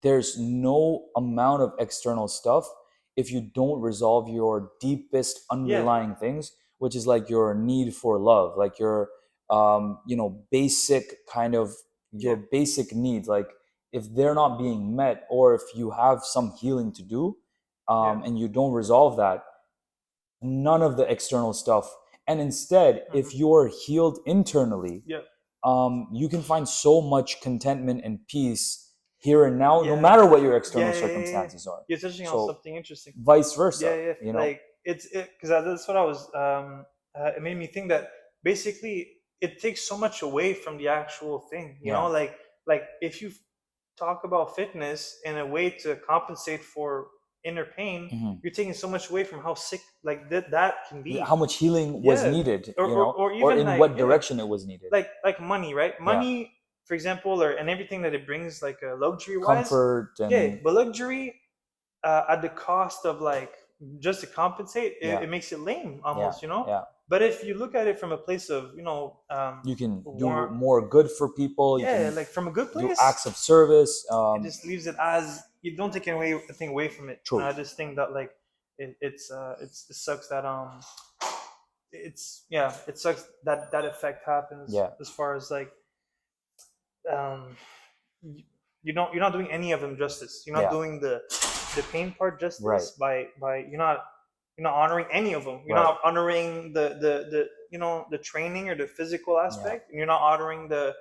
there's no amount of external stuff if you don't resolve your deepest Yeah, underlying things, which is like your need for love, like your basic kind of your yeah, basic needs. Like if they're not being met, or if you have some healing to do, yeah. and you don't resolve that, none of the external stuff. And instead, if Mhm. you're healed internally, Yeah, you can find so much contentment and peace here and now, no yeah, matter what your yeah, external yeah, yeah, yeah. circumstances are. You're touching on So, something interesting. vice versa, Yeah, yeah. you know? Like it's it because that's what I was. It made me think that basically it takes so much away from the actual thing. You know, Yeah. like if you talk about fitness in a way to compensate for inner pain, Mhm. you're taking so much away from how sick like that can How be. much healing was Yeah, needed, or or even in like what yeah, direction it was needed. like money, right? Yeah. Money, for example, or and everything that it brings, like luxury wise. Comfort Yeah, and, but luxury at the cost of like just to compensate, yeah, it makes it lame yeah, almost, you know. yeah. But if you look at it from a place of You can do warm, more good for people. You yeah, can like from a good do place, acts of service. it just leaves it as you don't take away a thing away from it. And True. I just think that like it sucks that it's yeah, it sucks that that effect happens Yeah. as far as like um you're not doing any of them justice. You're not Yeah. doing the pain part Right. justice by you're not honoring any of them. You're Right. not honoring the you know the training or the physical Yeah. aspect, and you're not honoring the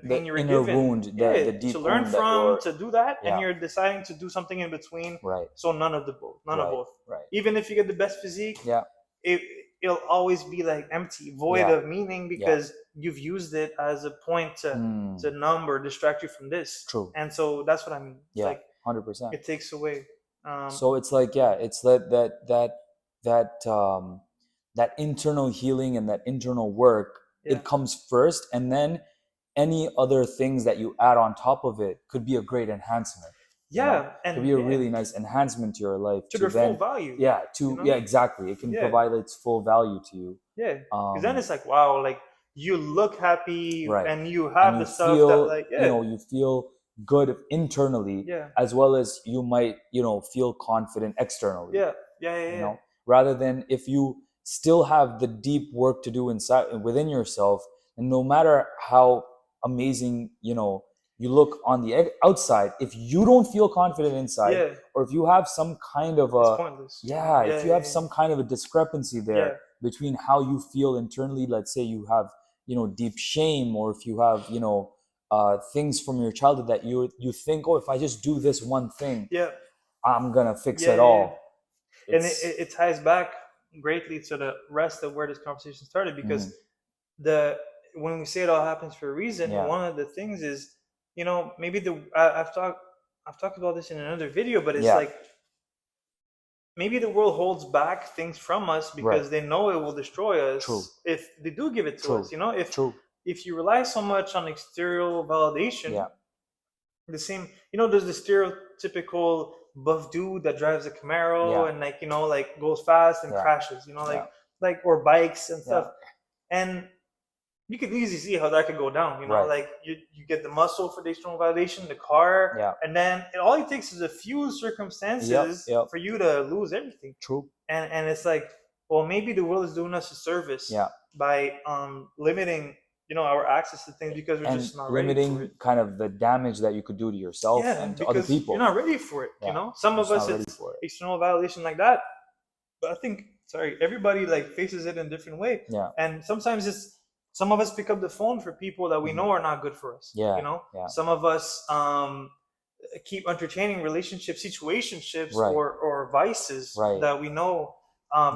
pain The you were inner given. wound, Yeah, the to deep learn wound that from, you're. to do that, and Yeah. you're deciding to do something in between. Right. So none of the both, none of Right. both. Right. Even if you get the best physique, Yeah. it it'll always be like empty, void Yeah. of meaning Yeah. because you've used it as a point to numb or distract you from this. True. And so that's what I mean. It's Yeah. like 100%. it takes away. So it's like, yeah, it's that internal healing and that internal work. Yeah. It comes first, and then any other things that you add on top of it could be a great enhancement. Yeah, and could be a yeah, really nice enhancement to your life to their full then, value. yeah, you know? yeah, exactly. It can Yeah. provide its full value to you. Yeah, because then Um, it's like wow, like you look happy right. and you have And the you stuff that feel, like yeah, you feel good internally, yeah, as well as you might, feel confident externally. yeah, yeah, yeah, yeah. Rather than if you still have the deep work to do inside within yourself, and no matter how amazing you look on the outside, if you don't feel confident inside, Yeah, or if you have some kind of it's a, pointless. yeah, Yeah, if you yeah, have yeah. some kind of a discrepancy there Yeah. between how you feel internally, let's say you have deep shame, or if you have things from your childhood that you think, oh, if I just do this one thing, Yeah, I'm gonna fix yeah, it yeah, yeah. all. And It's it ties back greatly to the rest of where this conversation started because the when we say it all happens for a reason, Yeah. one of the things is maybe I've talked about this in another video, but it's Yeah. like maybe the world holds back things from us Right. because they know it will destroy True. us if they do give it to True. us. You know, True. if you rely so much on exterior validation, Yeah. the same, there's the stereotypical buff dude that drives a Yeah. Camaro and, like, like goes fast and Yeah. crashes, Yeah. like or bikes and Yeah. stuff. And you can easily see how that could go down. Right. Like you get the muscle for the external validation, the car, Yeah. and then all it takes is a few circumstances Yep. for you to lose everything. True. And it's like, well, maybe the world is doing us a service Yeah. by limiting, our access to things because we're And just not ready for limiting it. kind of the damage that you could do to yourself Yeah, and to other because people. you're not ready for it. Yeah. Some You're of just us not ready it's for it. external validation like that, but I think, sorry, everybody like faces it in a different way. Yeah. And sometimes it's some of us pick up the phone for people that we know are not good for us. Yeah. Yeah. Some of us keep entertaining relationships, situationships, Right. or vices Right. that we know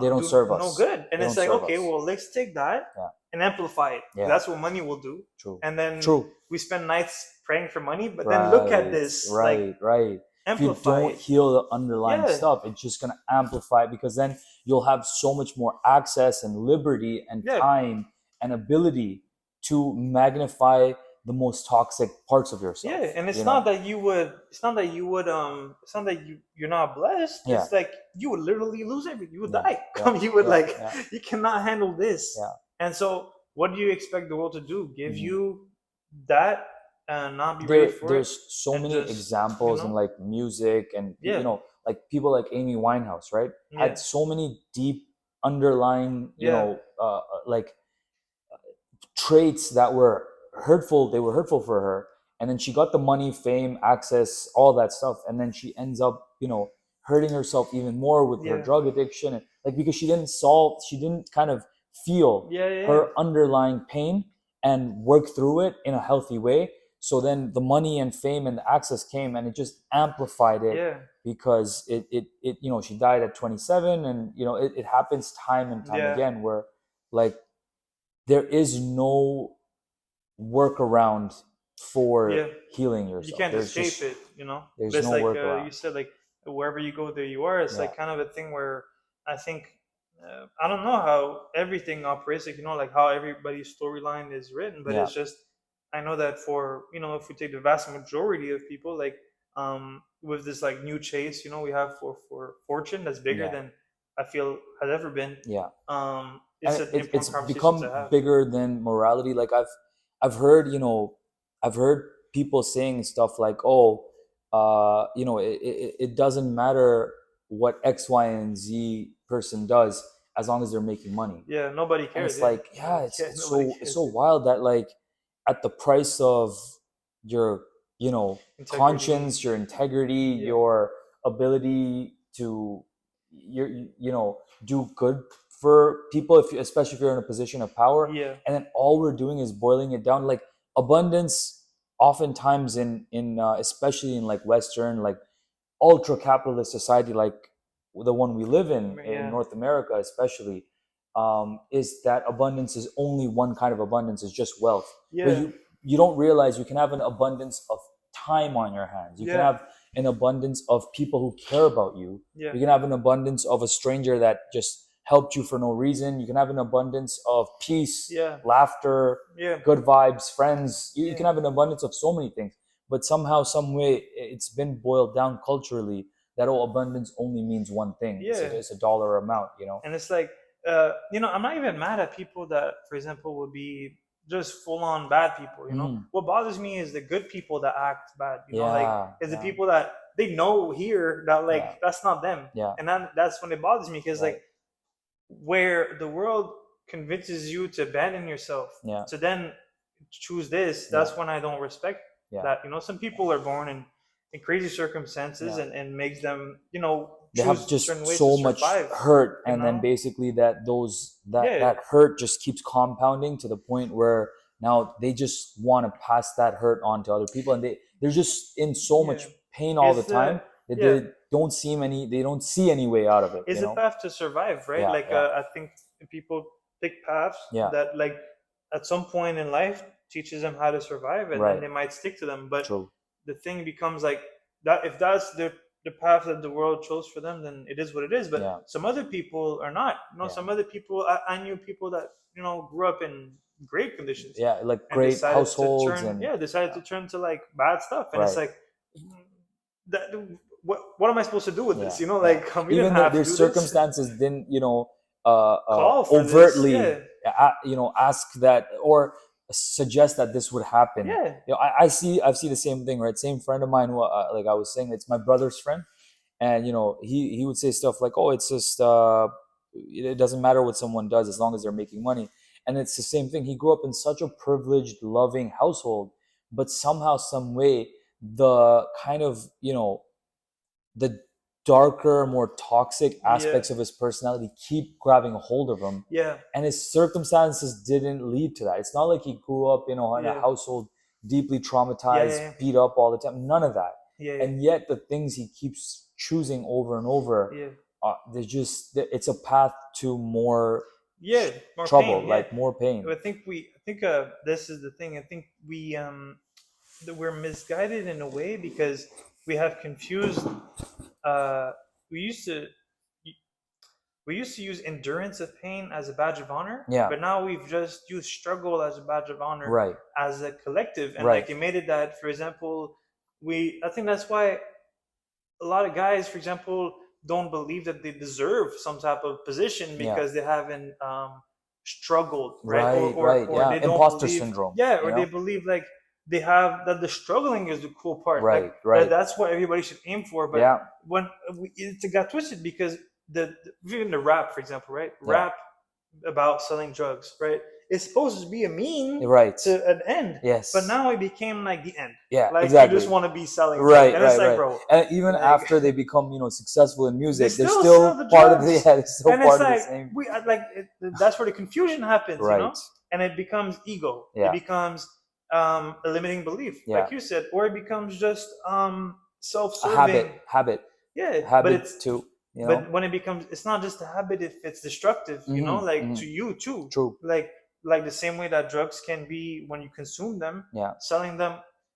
They don't serve us. no good. And They it's don't like, serve okay, us. well, let's take that Yeah. and amplify it. Yeah. That's what money will do. True. And then True. we spend nights praying for money, but then look at this, Right. Right. If you amplify don't it. heal the underlying Yeah. stuff, it's just gonna amplify it, because then you'll have so much more access and liberty and Yeah. time and ability to magnify the most toxic parts of yourself. Yeah, and it's you not know? that you would. It's not that you would. It's not that you're not blessed. Yeah. It's like you would literally lose everything. You would Yeah, die. yeah, You would yeah. You cannot handle this. Yeah. And so, what do you expect the world to do? Give Mhm. you that and not be ready for it? There's so and many just, examples in like music and Yeah. like people like Amy Winehouse, right? Yeah. Had so many deep underlying, Yeah. like traits that were hurtful. They were hurtful for her, and then she got the money, fame, access, all that stuff, and then she ends up, hurting herself even more with her Yeah. drug addiction, and like because she didn't kind of feel Yeah. her underlying pain and work through it in a healthy way. So then the money and fame and the access came, and it just amplified it. Yeah. Because it she died at 27, and it happens time and time Yeah. again where, like, there is no workaround for Yeah. healing yourself. You can't There's escape just, it. there's It's no like workaround. you said, like wherever you go, there you are. It's like Yeah. kind of a thing where I think I don't know how everything operates. Like like how everybody's storyline is written, but Yeah. it's just I know that for if we take the vast majority of people, like with this like new chase, we have for fortune that's bigger Yeah. than I feel has ever been. Yeah. It's And an important it's conversation become to have. bigger than morality. Like I've heard I've heard people saying stuff like, oh, it doesn't matter what X, Y, and Z person does as long as they're making money. Yeah, nobody And cares. it's like, it's nobody so cares, so dude. wild that, like, at the price of your Integrity. conscience, your integrity, Yeah. your ability to do good for people, especially if you're in a position of power. Yeah. And then all we're doing is boiling it down. Like, abundance oftentimes in especially in like Western, like, ultra capitalist society, like the one we live in Yeah. North America especially, is that abundance is only one kind of abundance, is just wealth. Yeah. But you don't realize you can have an abundance of time on your hands. You can Yeah. have an abundance of people who care about you. Yeah. You can have an abundance of a stranger that just helped you for no reason. You can have an abundance of peace, Yeah. laughter, Yeah. good vibes, friends. You Yeah. can have an abundance of so many things. But somehow, some way, it's been boiled down culturally that, abundance only means one thing. Yeah. It's a dollar amount, And it's like, I'm not even mad at people that, for example, would be just full on bad people. What bothers me is the good people that act bad. The people that they know here that that's not them. Yeah. And that's when it bothers me, because Right. like where the world convinces you to abandon yourself, Yeah. to then choose this, that's when I don't respect that. Some people are born in crazy circumstances, and makes them They have choose just certain ways so to much survive, hurt, and then know? basically that Yeah. hurt just keeps compounding to the point where now they just want to pass that hurt on to other people, and they're just in so much Yeah. pain all the It's time that yeah. they don't see any way out of it. It's a path to survive, right? Yeah. I think people pick paths Yeah. that, like, at some point in life teaches them how to survive, and Right. then they might stick to them. But True. the thing becomes like that, if that's their the path that the world chose for them, then it is what it is. But Yeah. some other people are not. You know, Yeah. some other people, I knew people that, you know, grew up in great conditions Yeah, like and great decided to households turn, and yeah, decided yeah. to turn to like bad stuff. And it's Right. like, that, what am I supposed to do with Yeah. this? You know, Yeah. like, we didn't Even have to their do this. circumstances didn't, Call for this, overtly, yeah, ask that or suggest that this would happen. yeah, I've seen the same thing, right? Same friend of mine who, like I was saying, it's my brother's friend, and he would say stuff like, "Oh, it's just it doesn't matter what someone does as long as they're making money." And it's the same thing. He grew up in such a privileged, loving household, but somehow, some way, the kind of the darker, more toxic yeah, aspects of his personality keep grabbing a hold of him, yeah, and his circumstances didn't lead to that. It's not like he grew up, in a yeah, household deeply yeah, traumatized, yeah, beat up all the time. None of that. yeah, yeah, And yet, the things he keeps choosing over and over, yeah, it's a path to more yeah, more trouble, pain, yeah. like more pain. I think this is the thing. I think that we're misguided in a way because we have confused. Uh, we used to we used to use endurance of pain as a badge of honor, Yeah. but now we've just used struggle as a badge of honor Right. as a collective, and Right. like it made it that, for example, I think that's why a lot of guys, for example, don't believe that they deserve some type of position Yeah. because they haven't struggled, right? Right. Right. Or Yeah. they don't Imposter believe, syndrome. yeah, or they believe like they have that the struggling is the cool part, Right. like Right. that's what everybody should aim for. But Yeah. when it got twisted because even the rap, for example, right? Yeah. Rap about selling drugs, right? It's supposed to be a mean Right. to an end, Yes. but now it became like the end. Yeah. Like Exactly. you just want to be selling drugs, Right. and it's Right. like, Right. bro, And even like, after they become, successful in they music, they're still still sell the part of the. drugs, Yeah, they're still and it's part of the like same. that's where the confusion happens, you know, Right. and it becomes ego. Yeah. It becomes a limiting belief, Yeah. like you said, or it becomes just A self-serving. habit. Yeah, but Habit it's too. but when it becomes, it's not just a habit if it's destructive, you know, like to you too. True. Like the same way that drugs can be when you consume them, Yeah. selling them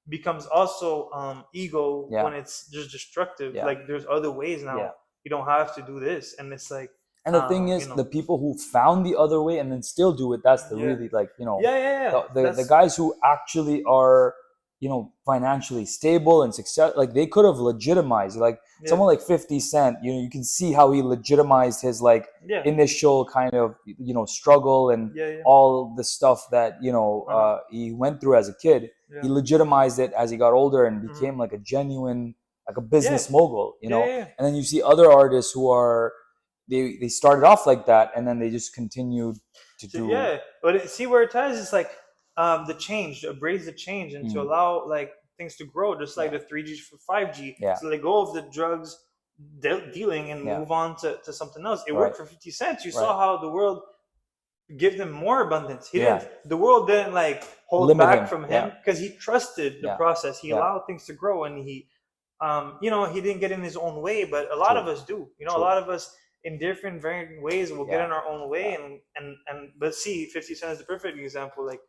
becomes also ego Yeah. when it's just destructive. Yeah. Like there's other ways now. Yeah. You don't have to do this, and it's like, And the thing is, you know, the people who found the other way and then still do it, that's the yeah, really, like, yeah. the guys who actually are, financially stable and success, like they could have legitimized, like Yeah. someone like 50 Cent, you can see how he legitimized his like Yeah. initial kind of, struggle and Yeah. all the stuff that, Uh-huh. he went through as a kid. Yeah. He legitimized it as he got older and Mhm. became like a genuine, like a business Yeah. mogul, Yeah. And then you see other artists who are, they started off like that and then they just continued to So, do. yeah, but see where it ties is like the change, to embrace the change, and to allow like things to grow, just like Yeah. the 3G for 5G. Yeah. So let go of the drugs dealing and Yeah. move on to something else. It Right. worked for 50 cents. You saw Right. how the world give them more abundance. He Yeah. didn't. The world didn't like hold Limit back him. from him Yeah. because he trusted the Yeah. process. He Yeah. allowed things to grow, and he, he didn't get in his own way. But a lot True. of us do. You know, True. a lot of us in different varying ways will get Yeah. in our own way, Yeah. and but see, 50 Cent is the perfect example. Like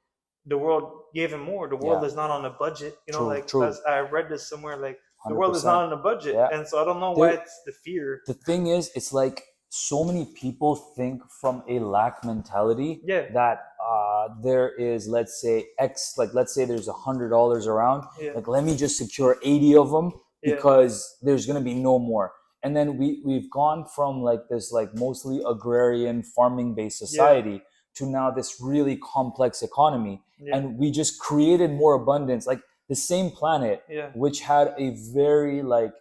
the world gave him more. The world Yeah. is not on a budget. You know, True, like true. I read this somewhere. Like the world is 100%. not on a budget, Yeah. and so I don't know why it's the fear. The thing is, it's like so many people think from a lack mentality. Yeah. That there is, let's say X, like let's say there's $100 around. Yeah. Like let me just secure 80 of them Yeah. because there's gonna be no more. And then we've gone from like this like mostly agrarian farming based society to now this really complex economy. Yeah. And we just created more abundance. Like the same planet, Yeah. which had a very like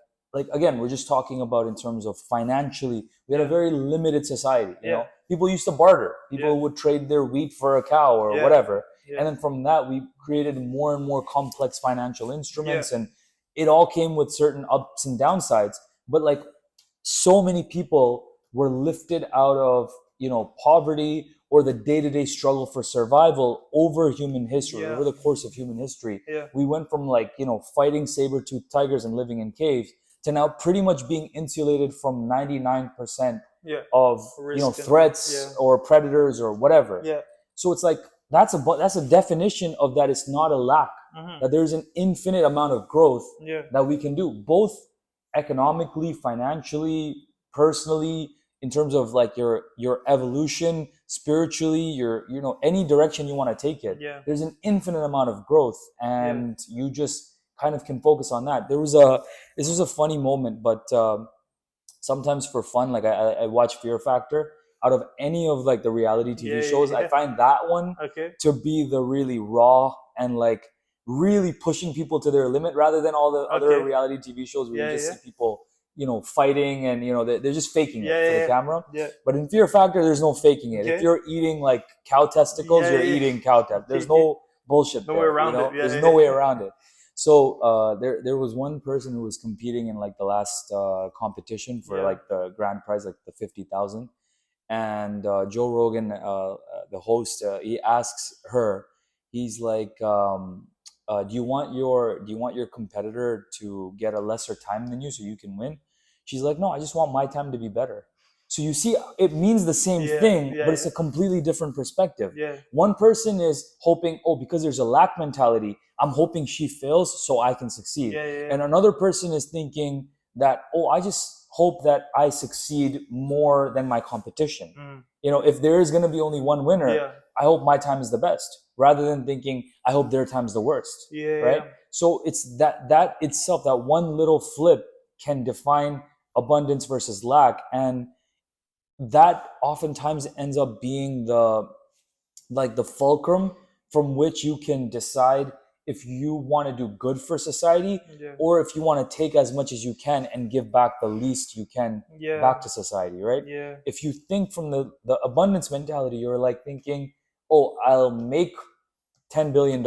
again, we're just talking about in terms of financially, we had a Yeah. very limited society. You Yeah. know, people used to barter. People Yeah. would trade their wheat for a cow or Yeah. whatever. Yeah. And then from that, we created more and more complex financial instruments, Yeah. and it all came with certain ups and downsides. But like so many people were lifted out of poverty or the day-to-day struggle for survival over human history, Yeah. over the course of human history. Yeah. We went from like fighting saber-toothed tigers and living in caves to now pretty much being insulated from 99% Yeah. of Risk threats yeah. or predators or whatever. Yeah. So it's like that's a definition of that. It's not a lack. Mhm. That there's an infinite amount of growth Yeah. that we can do, both economically, financially, personally, in terms of like your evolution, spiritually, your, you know, any direction you want to take it, Yeah. there's an infinite amount of growth, Yeah. and you just kind of can focus on that. This was a funny moment, but sometimes for fun, like I watch Fear Factor. Out of any of like the reality TV Yeah. shows, I Yeah. find that one Okay. to be the really raw and like really pushing people to their limit, rather than all the other Okay. reality TV shows where you Yeah. just Yeah. see people, you know, fighting, and you know they're just faking it Yeah. for the Yeah. camera. Yeah. But in Fear Factor, there's no faking it. If Okay. you're eating like cow testicles, Yeah. you're Yeah. eating cow testicles. There's Yeah. no bullshit No way there. You around it. know, Yeah. there's Yeah. no way around it. So there was one person who was competing in like the last competition for Yeah. like the grand prize, like the 50,000. And Joe Rogan, the host, he asks her, he's like, do you want your competitor to get a lesser time than you so you can win? She's like, no, I just want my time to be better. So you see, it means the same Yeah. thing, Yeah. but it's a completely different perspective. Yeah. One person is hoping, oh, because there's a lack mentality, I'm hoping she fails so I can succeed. Yeah. Yeah. And another person is thinking that, oh, I just hope that I succeed more than my competition. Mm. You know, if there is going to be only one winner, Yeah. I hope my time is the best, rather than thinking I hope their time is the worst. Yeah. Right? Yeah. So it's that itself, that one little flip can define abundance versus lack, and that oftentimes ends up being the fulcrum from which you can decide if you want to do good for society, Yeah. or if you want to take as much as you can and give back the least you can Yeah. back to society, right? Yeah. If you think from the abundance mentality, you're like thinking, oh, I'll make $10 billion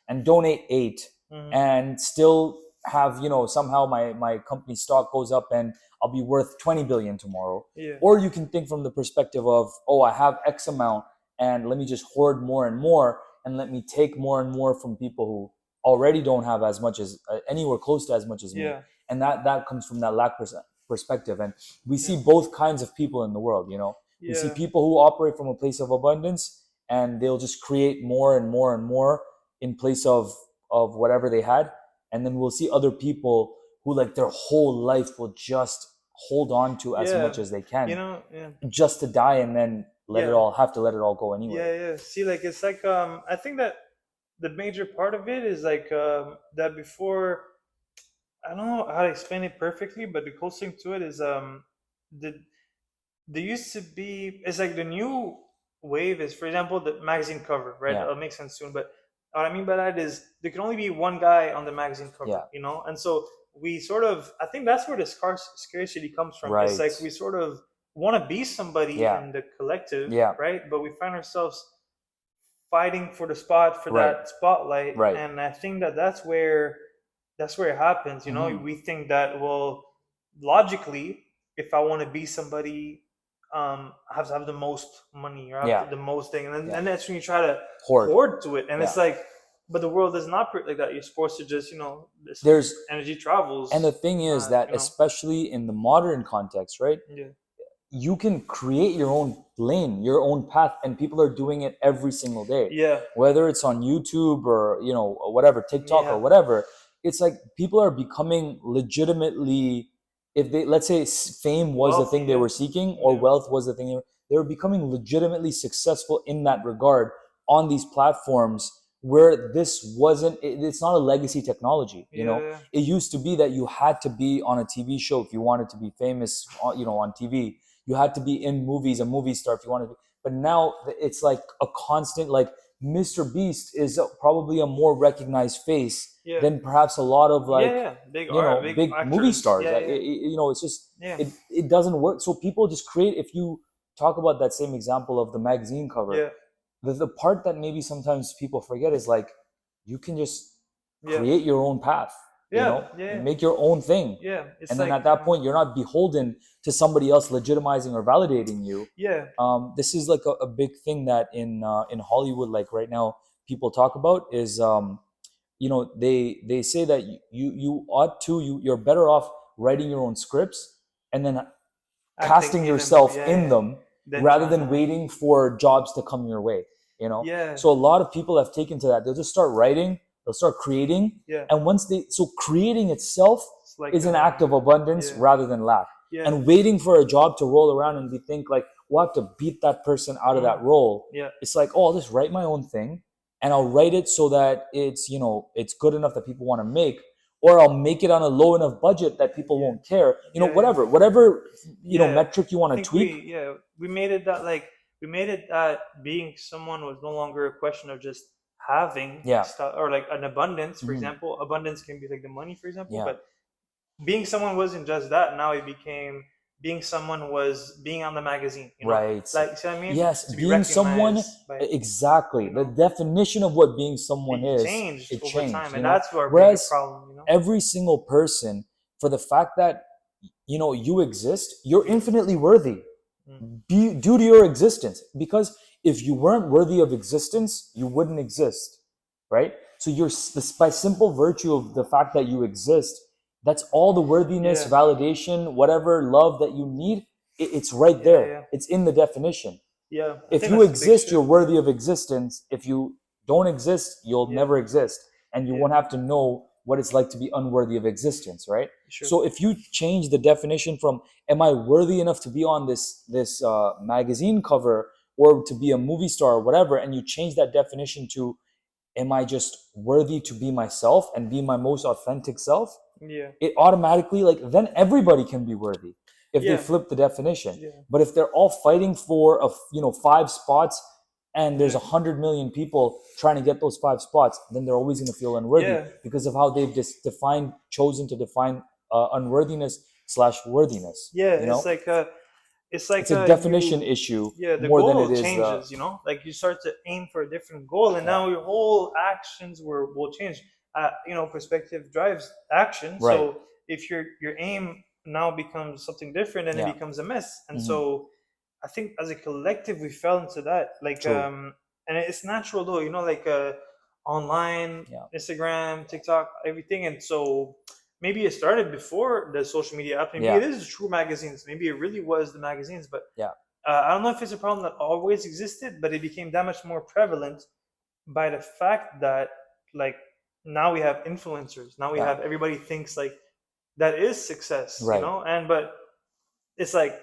and donate 8, Mhm. and still have, you know, somehow my company stock goes up and I'll be worth 20 billion tomorrow. Yeah. Or you can think from the perspective of, oh, I have X amount and let me just hoard more and more, and let me take more and more from people who already don't have as much as anywhere close to as much as me. Yeah. And that comes from that lack perspective. And we see Yeah. both kinds of people in the world, you know. We see Yeah. people who operate from a place of abundance, and they'll just create more and more and more in place of whatever they had. And then we'll see other people who like their whole life will just hold on to as Yeah. much as they can, You know. Yeah. just to die and then let it Yeah. all have to let it all go anyway. Yeah. Yeah. See, like it's like I think that the major part of it is like that before. I don't know how to explain it perfectly, but the close thing to it is the there used to be, it's like the new wave is, for example, the magazine cover, right? Yeah. That'll make sense soon, but what I mean by that is there can only be one guy on the magazine cover. Yeah. You know, and so we sort of, I think that's where the scarcity comes from. Right. It's like we sort of want to be somebody Yeah. in the collective, Yeah. right? But we find ourselves fighting for the spot, for Right. that spotlight. Right. And I think that that's where it happens. You know, Mhm. we think that, well, logically, if I want to be somebody, I have to have the most money, or I have Yeah. the most thing, and then Yeah. and that's when you try to Hoard. hoard to it, and Yeah. it's like, but the world does not operate like that. You're supposed to just, you know, this There's energy travels. And the thing is that, you know, especially in the modern context, right? yeah, You can create your own lane, your own path, and people are doing it every single day. yeah, Whether it's on YouTube or, you know, whatever, TikTok Yeah. or whatever, it's like people are becoming legitimately, if they, let's say fame was the Wealthy, thing they yeah. were seeking, or Yeah. wealth was the thing they were becoming legitimately successful in that regard on these platforms, where this wasn't, it's not a legacy technology, you know. Yeah. It used to be that you had to be on a TV show if you wanted to be famous, you know, on TV. You had to be in movies, a movie star if you wanted to. But now it's like a constant, like Mr. Beast is probably a more recognized face Yeah. than perhaps a lot of like, yeah, big you know, art, big movie actors. stars. Yeah, yeah. You know, it's just, Yeah. it doesn't work. So people just create, if you talk about that same example of the magazine cover, Yeah. the part that maybe sometimes people forget is like, you can just Yeah. create your own path. Yeah, You know, yeah. make your own thing. Yeah, it's And like, then at that point, you're not beholden to somebody else legitimizing or validating you. yeah, This is like a big thing that in Hollywood, like right now, people talk about is, you know, they say that you ought to, you're better off writing your own scripts and then casting in them, yourself yeah, in yeah. them, Then rather trying than to- waiting for jobs to come your way. You know, Yeah. so a lot of people have taken to that. They'll just start writing, they'll start creating, Yeah. and once so creating itself It's like is an act of abundance yeah, rather than lack. yeah, And waiting for a job to roll around and we think like we'll have to beat that person out of that role. yeah, It's like, oh, I'll just write my own thing and I'll write it so that it's, you know, it's good enough that people want to make, or I'll make it on a low enough budget that people yeah, won't care. You know, yeah, whatever, you know, yeah. metric you want I to think tweak. we made it that like we made it that being someone was no longer a question of just having Yeah. stuff or like an abundance. For Mhm. example, abundance can be like the money, for example, Yeah. but being someone wasn't just that. Now it became being someone was being on the magazine. You know, Right. like see what I mean? Yes, To be being someone, recognized by exactly. you The know, definition of what being someone it is, changed it over changed, time, you and know? that's our biggest Whereas problem. You know. every single person, for the fact that, you know, you exist, you're infinitely worthy due to your existence. Because if you weren't worthy of existence, you wouldn't exist, right? So you're, by simple virtue of the fact that you exist, that's all the worthiness, Yeah. validation, whatever love that you need, it's right Yeah, there. yeah. It's in the definition. Yeah, I If think you that's a big exist, shift. you're worthy of existence. If you don't exist, you'll Yeah. never exist, and you Yeah. won't have to know what it's like to be unworthy of existence, right? Sure. So if you change the definition from "Am I worthy enough to be on this magazine cover or to be a movie star or whatever," and you change that definition to "Am I just worthy to be myself and be my most authentic self?" Yeah. It automatically, like, then everybody can be worthy if they Yeah. flip the definition. Yeah. But if they're all fighting for 5 spots and there's Yeah. 100 million people trying to get those 5 spots, then they're always going to feel unworthy Yeah. because of how they've just chosen to define unworthiness / worthiness. Yeah, You know, it's like it's a definition issue yeah, the more than it goal is changes, you know, like you start to aim for a different goal and now your whole actions will change. You know, perspective drives action. Right. So if your aim now becomes something different and it Yeah. becomes a mess. And Mhm. so I think as a collective we fell into that. Like True. and it's natural though, you know, like online, Yeah. Instagram, TikTok, everything. And so maybe it started before the social media app. Maybe Yeah. it is true magazines. Maybe it really was the magazines. But Yeah. I don't know if it's a problem that always existed, but it became that much more prevalent by the fact that like now we have influencers. Now we Yeah. have everybody thinks like that is success, Right. you know. And but it's like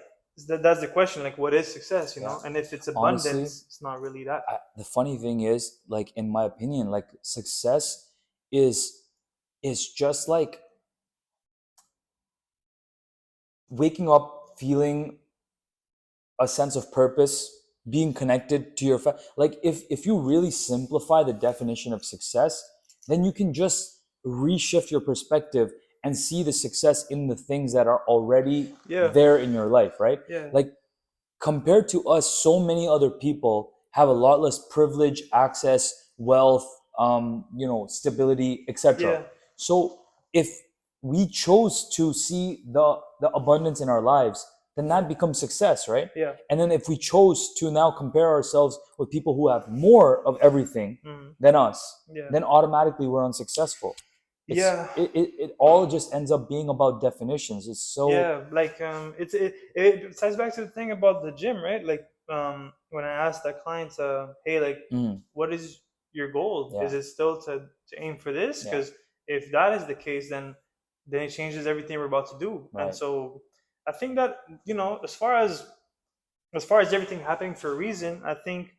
that's the question. Like, what is success, you know? Yeah. And if it's abundance, Honestly, it's not really that. the funny thing is, like, in my opinion, like, success is just like waking up feeling a sense of purpose, being connected to your like, if you really simplify the definition of success, then you can just reshift your perspective and see the success in the things that are already Yeah. there in your life, right? Yeah. Like, compared to us, so many other people have a lot less privilege, access, wealth, stability, etc. Yeah. So if we chose to see the abundance in our lives, then that becomes success, right? Yeah. And then if we chose to now compare ourselves with people who have more of everything than us, Yeah. then automatically we're unsuccessul. Yeah. It all just ends up being about definitions. It's so Yeah, like it ties back to the thing about the gym, right? Like when I asked that client, hey, like what is your goal? Yeah. Is it still to aim for this? Yeah. Because if that is the case, then it changes everything we're about to do. Right. And so I think that, you know, as far as everything happening for a reason, I think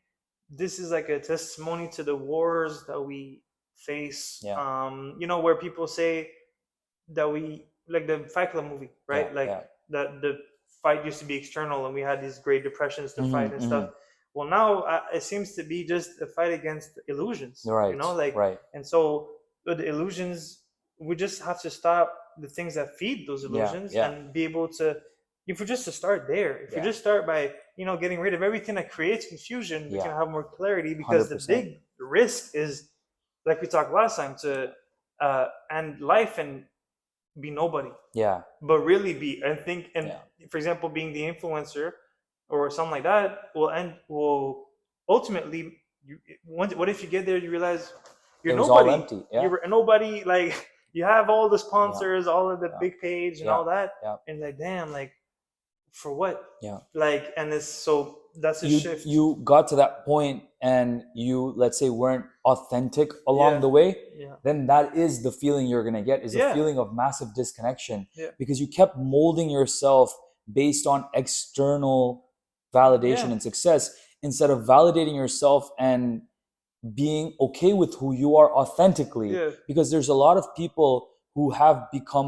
this is like a testimony to the wars that we face. Yeah. You know, where people say that we like the Fight Club movie, right? Yeah, like yeah. that the fight used to be external and we had these great depressions to fight and Mhm. stuff. Well, now it seems to be just a fight against illusions, Right. you know, like Right. and so with the illusions, we just have to stop the things that feed those illusions yeah. and be able to, if we just to start there, if we Yeah. just start by, you know, getting rid of everything that creates confusion, we Yeah. can have more clarity, because the 100%. big risk is, like we talked last time, to end life and be nobody, Yeah. but really be, I think, and Yeah. for example, being the influencer or something like that will ultimately, what if you get there, you realize you're It was all nobody, empty. Yeah. you're nobody, like you have all the sponsors, all of the big page and Yeah. all that, Yeah. and like, damn, like for what? Yeah. Like, and it's so that's a shift. You got to that point and you, let's say, weren't authentic along Yeah. the way. Yeah. then that is the feeling you're going to get, is a Yeah. feeling of massive disconnection, Yeah. because you kept molding yourself based on external validation Yeah. and success, instead of validating yourself and being okay with who you are authentically. Yeah. Because there's a lot of people who have become